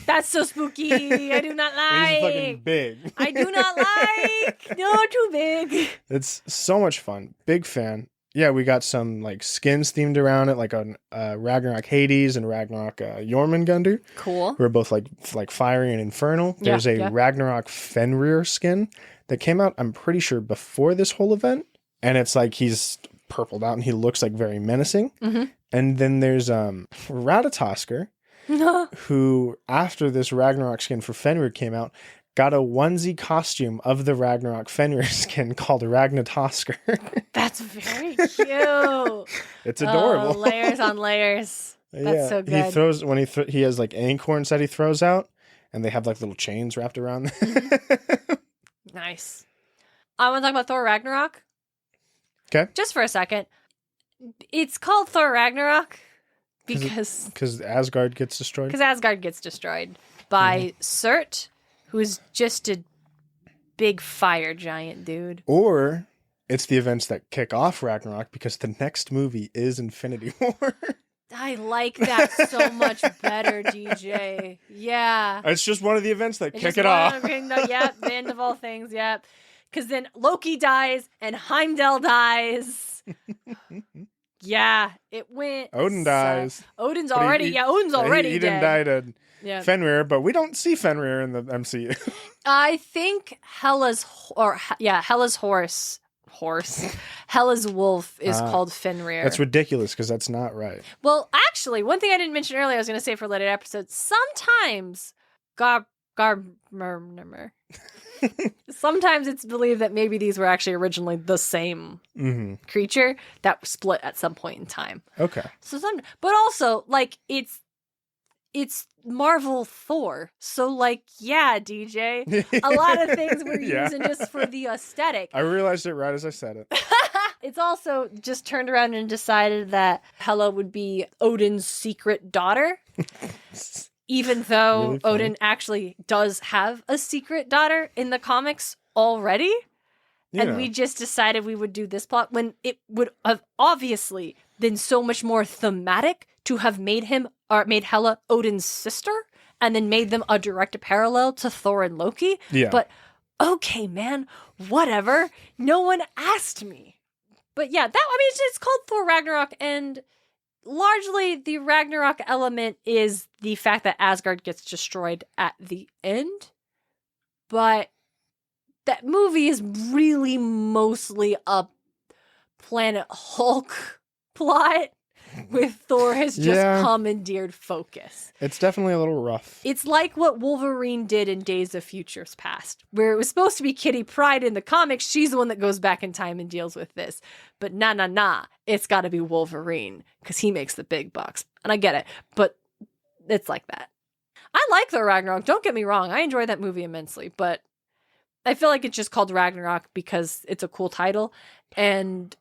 That's so spooky. I do not like. He's fucking big. I do not like. No, too big. It's so much fun. Big fan. Yeah, we got some like skins themed around it, like on Ragnarok Hades and Ragnarok Jormungandr. Cool. Who are both like fiery and infernal. There's a Ragnarok Fenrir skin that came out, I'm pretty sure, before this whole event. And it's like he's purpled out and he looks like very menacing. And then there's Ratatoskr, who, after this Ragnarok skin for Fenrir came out, got a onesie costume of the Ragnarok Fenrir skin called Ragnatoskr. That's very cute. It's adorable. Oh, layers on layers. That's so good. He throws when he has like acorns that he throws out, and they have like little chains wrapped around them. Nice. I want to talk about Thor Ragnarok. Okay. Just for a second. It's called Thor Ragnarok because Asgard gets destroyed. Because Asgard gets destroyed by Surt, who's just a big fire giant dude. Or it's the events that kick off Ragnarok because the next movie is Infinity War. I like that so much better, DJ. Yeah. It's just one of the events that It's kick just it off. Yep, the end of all things, yep. Because then Loki dies and Heimdall dies. Yeah, it went. Odin dies. Odin's But already he didn't dead. die to Fenrir, but we don't see Fenrir in the MCU. I think Hela's wolf is called Fenrir. That's ridiculous because that's not right. Well, actually, one thing I didn't mention earlier, I was going to say for later episodes. Sometimes sometimes it's believed that maybe these were actually originally the same creature that split at some point in time. Okay. But also, like, it's Marvel Thor. So, like, yeah, DJ. A lot of things we're using just for the aesthetic. I realized it right as I said it. It's also just turned around and decided that Hela would be Odin's secret daughter. Even though Really Odin actually does have a secret daughter in the comics already. And we just decided we would do this plot when it would have obviously been so much more thematic to have made Hela Odin's sister and then made them a direct parallel to Thor and Loki. Yeah. But okay, man, whatever. No one asked me. But yeah, it's called Thor Ragnarok, and largely the Ragnarok element is the fact that Asgard gets destroyed at the end. But that movie is really mostly a Planet Hulk plot with Thor has just commandeered focus. It's definitely a little rough. It's like what Wolverine did in Days of Futures Past, where it was supposed to be Kitty Pryde in the comics. She's the one that goes back in time and deals with this. But nah. It's got to be Wolverine because he makes the big bucks. And I get it, but it's like that. I like Thor Ragnarok. Don't get me wrong. I enjoy that movie immensely, but I feel like it's just called Ragnarok because it's a cool title. And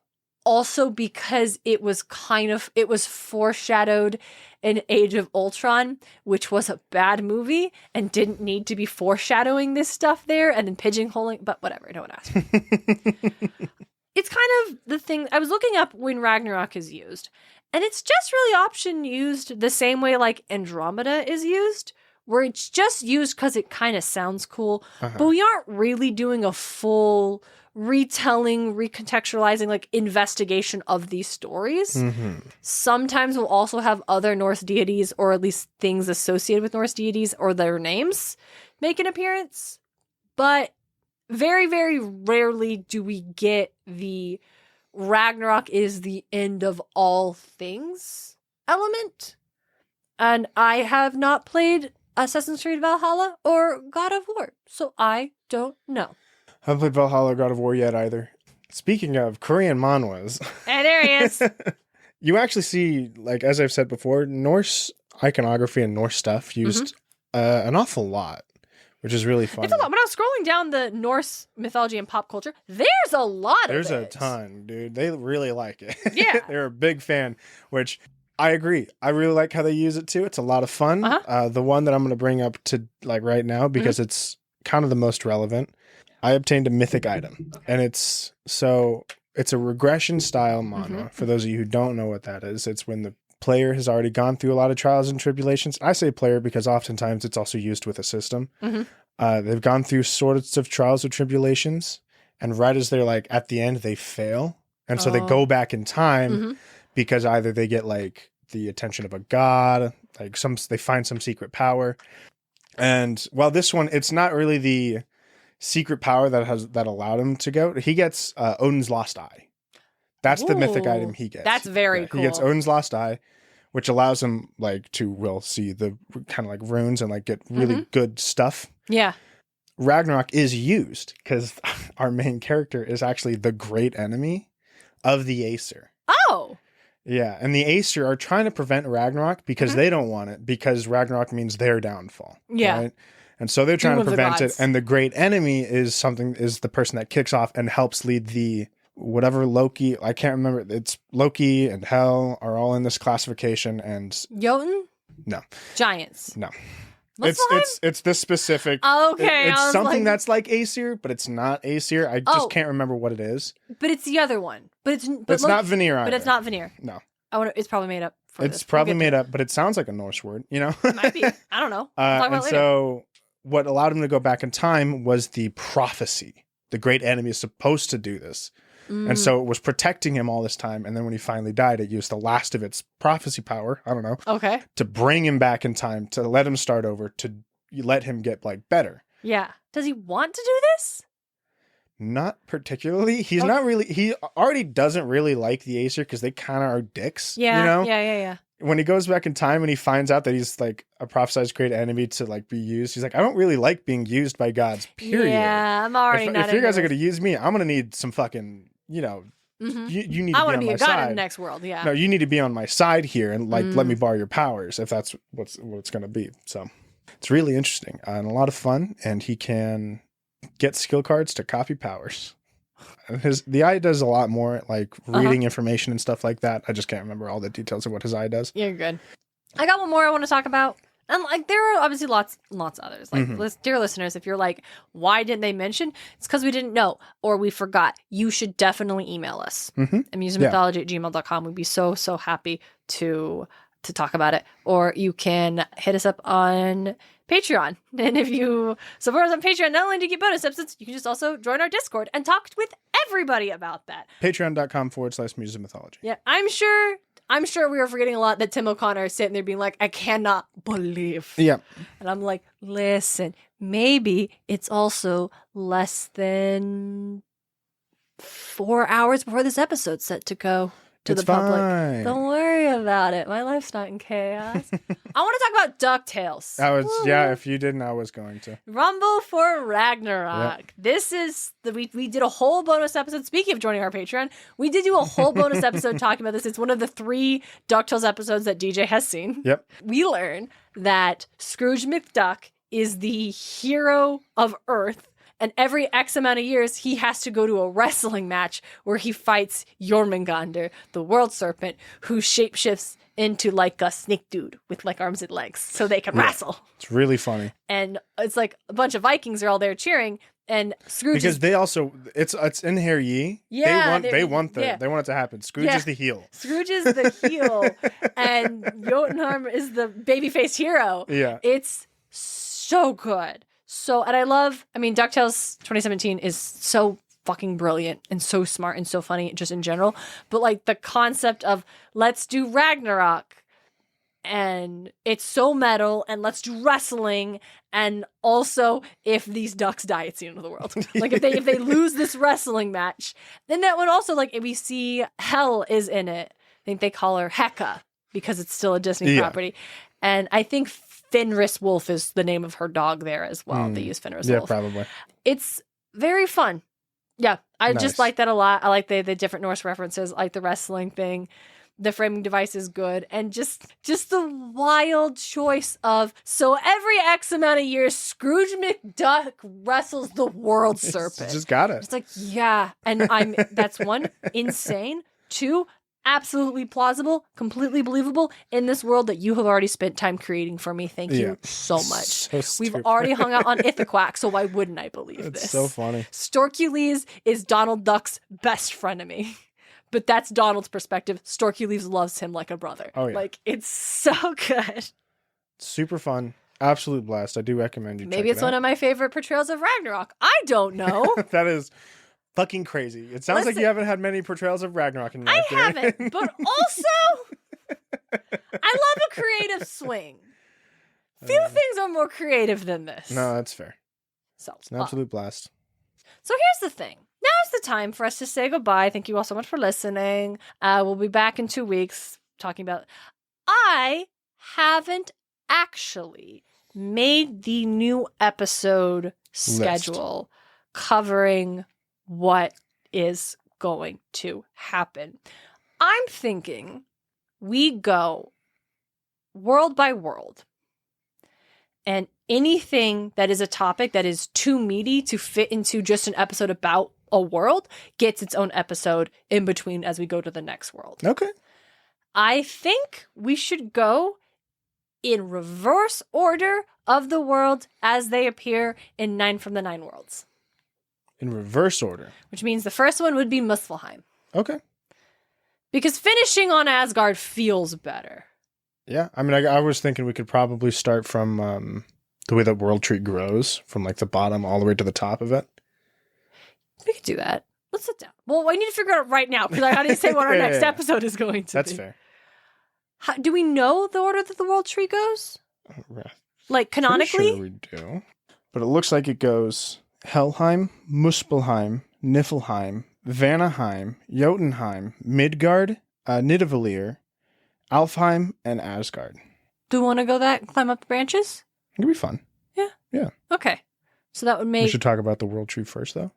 also because it was foreshadowed in Age of Ultron, which was a bad movie and didn't need to be foreshadowing this stuff there and then pigeonholing, but whatever, no one asked. It's kind of the thing, I was looking up when Ragnarok is used, and it's just really option used the same way like Andromeda is used, where it's just used because it kind of sounds cool, but we aren't really doing a full retelling, recontextualizing, like investigation of these stories. Sometimes we'll also have other Norse deities, or at least things associated with Norse deities or their names, make an appearance. But very, very rarely do we get the Ragnarok is the end of all things element. And I have not played Assassin's Creed Valhalla or God of War, so I don't know. I haven't played Valhalla or God of War yet either. Speaking of Korean manhwas. Hey, there he is. You actually see, like, as I've said before, Norse iconography and Norse stuff used an awful lot which is really fun. It's a lot. When I was scrolling down the Norse mythology and pop culture, there's a lot of it. There's a ton, dude. They really like it. Yeah. They're a big fan, which I agree. I really like how they use it too. It's a lot of fun. The one that I'm going to bring up to like right now, because it's kind of the most relevant, I obtained a mythic item, and it's a regression style mana. For those of you who don't know what that is, it's when the player has already gone through a lot of trials and tribulations. I say player because oftentimes it's also used with a system. They've gone through sorts of trials or tribulations, and right as they're like at the end, they fail. And so they go back in time because either they get like the attention of a god, like they find some secret power. And while this one, it's not really the secret power that allowed him to go. He gets Odin's lost eye. That's the mythic item he gets. That's very cool. He gets Odin's lost eye, which allows him like to see the kind of like runes and like get really good stuff. Yeah. Ragnarok is used because our main character is actually the great enemy of the Aesir. Oh. Yeah, and the Aesir are trying to prevent Ragnarok because they don't want it, because Ragnarok means their downfall. Yeah. Right? And so they're trying to prevent it, gods. and the great enemy is the person that kicks off and helps lead the whatever Loki, I can't remember, it's Loki and Hel are all in this classification, and Jotun? No. Giants? No. Muspelheim? It's this specific. Okay. It's something that's like Aesir, but it's not Aesir. I just can't remember what it is. But it's the other one. But it's not Vanir either. But it's not Vanir. No. It's probably made up for It's probably made up, but it sounds like a Norse word, you know? It might be. I don't know. We'll talk about and it later. so what allowed him to go back in time was the prophecy. The great enemy is supposed to do this. And so it was protecting him all this time. And then when he finally died, it used the last of its prophecy power, I don't know, to bring him back in time, to let him start over, to let him get like better. Yeah. Does he want to do this? Not particularly. He's not really, he already doesn't really like the Aesir because they kind of are dicks. Yeah. You know? Yeah. When he goes back in time and he finds out that he's like a prophesized great enemy to like be used, he's like, I don't really like being used by gods, period. Yeah, I'm already not. If you guys are going to use me, I'm going to need some fucking, you know, you need to be on my side. I want to be a god in the next world, yeah. No, you need to be on my side here and like let me borrow your powers if that's what it's going to be. So it's really interesting and a lot of fun, and he can get skill cards to copy powers. The eye does a lot more, like reading information and stuff like that. I just can't remember all the details of what his eye does. You're good. I got one more I want to talk about. And like there are obviously lots of others. Like dear listeners, if you're like, why didn't they mention? It's because we didn't know or we forgot. You should definitely email us. amusementmythology@gmail.com. We'd be so happy to talk about it. Or you can hit us up on Patreon. And if you support us on Patreon, not only do you get bonus episodes, you can just also join our Discord and talk with everybody about that. Patreon.com/museumythology. Yeah, I'm sure we were forgetting a lot that Tim O'Connor is sitting there being like, I cannot believe. Yeah. And I'm like, listen, maybe it's also less than 4 hours before this episode's set to go to the public. Fine. Don't worry about it. My life's not in chaos. I want to talk about DuckTales. If you didn't, I was going to. Rumble for Ragnarok. Yep. This is we did a whole bonus episode. Speaking of joining our Patreon, we did do a whole bonus episode talking about this. It's one of the 3 DuckTales episodes that DJ has seen. Yep. We learn that Scrooge McDuck is the hero of Earth. And every X amount of years, he has to go to a wrestling match where he fights Jormungandr, the world serpent, who shapeshifts into like a snake dude with like arms and legs so they can wrestle. It's really funny. And it's like a bunch of Vikings are all there cheering. And Scrooge because they also it's in Hair Ye. Yeah, they want it to happen. Scrooge is the heel. Scrooge is the heel, and Jotunheim is the babyface hero. Yeah, it's so good. And I mean, DuckTales 2017 is so fucking brilliant and so smart and so funny just in general. But like the concept of let's do Ragnarok and it's so metal and let's do wrestling. And also if these ducks die, it's the end of the world. Like if they lose this wrestling match, then that would also like, if we see Hel is in it, I think they call her Heka because it's still a Disney property. And I think Fenris Wolf is the name of her dog there as well. They use Fenris Wolf. Yeah, probably. It's very fun. Yeah, I just like that a lot. I like the different Norse references, I like the wrestling thing. the framing device is good, and just the wild choice of, so every X amount of years, Scrooge McDuck wrestles the world serpent. Just got it. It's like, yeah, and that's one, insane. Two, absolutely plausible, completely believable in this world that you have already spent time creating for me. Thank you so much. So We've already hung out on Ithaquack, so why wouldn't I believe It's this? so funny. Storkules is Donald Duck's best frenemy. But that's Donald's perspective. Storkules loves him like a brother. Oh, yeah. Like, it's so good. Super fun. Absolute blast. I do recommend you Maybe check it's it out. one of my favorite portrayals of Ragnarok. I don't know. That is fucking crazy. It sounds like you haven't had many portrayals of Ragnarok in your life. I haven't, but also, I love a creative swing. Few things are more creative than this. No, that's fair. So, It's an absolute blast. So here's the thing. Now's the time for us to say goodbye. Thank you all so much for listening. We'll be back in 2 weeks talking about... I haven't actually made the new episode schedule covering what is going to happen. I'm thinking we go world by world, and anything that is a topic that is too meaty to fit into just an episode about a world gets its own episode in between as we go to the next world. Okay. I think we should go in reverse order of the world as they appear in 9 from the 9 worlds. In reverse order. Which means the first one would be Muspelheim. Okay. Because finishing on Asgard feels better. Yeah. I mean, I was thinking we could probably start from the way the world tree grows, from like the bottom all the way to the top of it. We could do that. Let's sit down. Well, I need to figure it out right now because I got to say what our next episode is going to be. That's fair. Do we know the order that the world tree goes? Like canonically? Pretty sure we do. But it looks like it goes Helheim, Muspelheim, Niflheim, Vanaheim, Jotunheim, Midgard, Nidavellir, Alfheim, and Asgard. Do we want to go climb up the branches? It'll be fun. Yeah. Okay. So that would make... We should talk about the world tree first, though.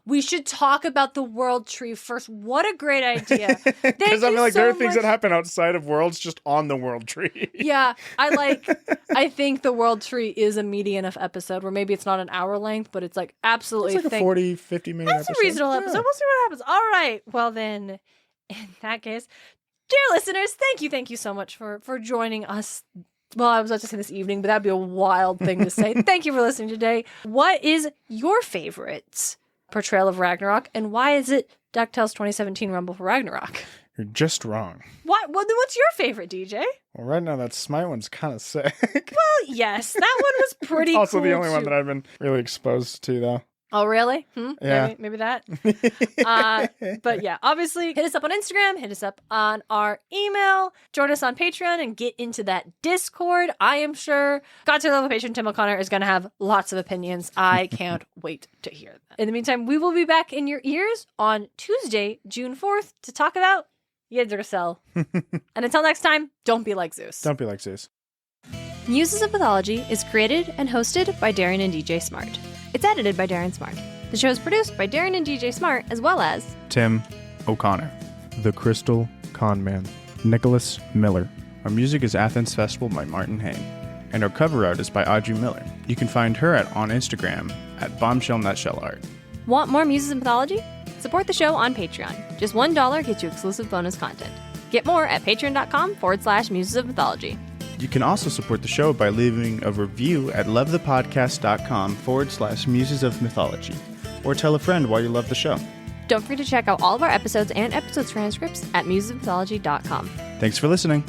We should talk about the world tree first. What a great idea. Because I mean, like, there are things that happen outside of worlds just on the world tree. Yeah, I think the world tree is a meaty enough episode where maybe it's not an hour length, but it's like absolutely... It's like a 40, 50 minute That's episode. A reasonable episode. We'll see what happens. All right. Well, then, in that case, dear listeners, thank you so much for joining us. Well, I was about to say this evening, but that'd be a wild thing to say. Thank you for listening today. What is your favorite portrayal of Ragnarok, and why is it DuckTales 2017 Rumble for Ragnarok? You're just wrong. What? Well, then what's your favorite, DJ? Well, right now, that SMITE one's kind of sick. Well, yes, that one was pretty It's also cool the only one too. that I've been really exposed to, though. Oh, really? Yeah. Maybe that. But yeah, obviously, hit us up on Instagram, hit us up on our email, join us on Patreon, and get into that Discord. I am sure God to level patron Tim O'Connor is going to have lots of opinions. I can't wait to hear them. In the meantime, we will be back in your ears on Tuesday, June 4th, to talk about Yggdrasil. And until next time, don't be like Zeus. Don't be like Zeus. Muses of Mythology is created and hosted by Darien and DJ Smart. It's edited by Darren Smart. The show is produced by Darren and DJ Smart, as well as Tim O'Connor, The Crystal Conman, Nicholas Miller. Our music is Athens Festival by Martin Hain, and our cover art is by Audrey Miller. You can find her on Instagram at Bombshell Nutshell Art. Want more Muses of Mythology? Support the show on Patreon. Just $1 gets you exclusive bonus content. Get more at patreon.com/Muses of Mythology. You can also support the show by leaving a review at lovethepodcast.com/Muses of Mythology, or tell a friend why you love the show. Don't forget to check out all of our episodes and episode transcripts at musesofmythology.com. Thanks for listening.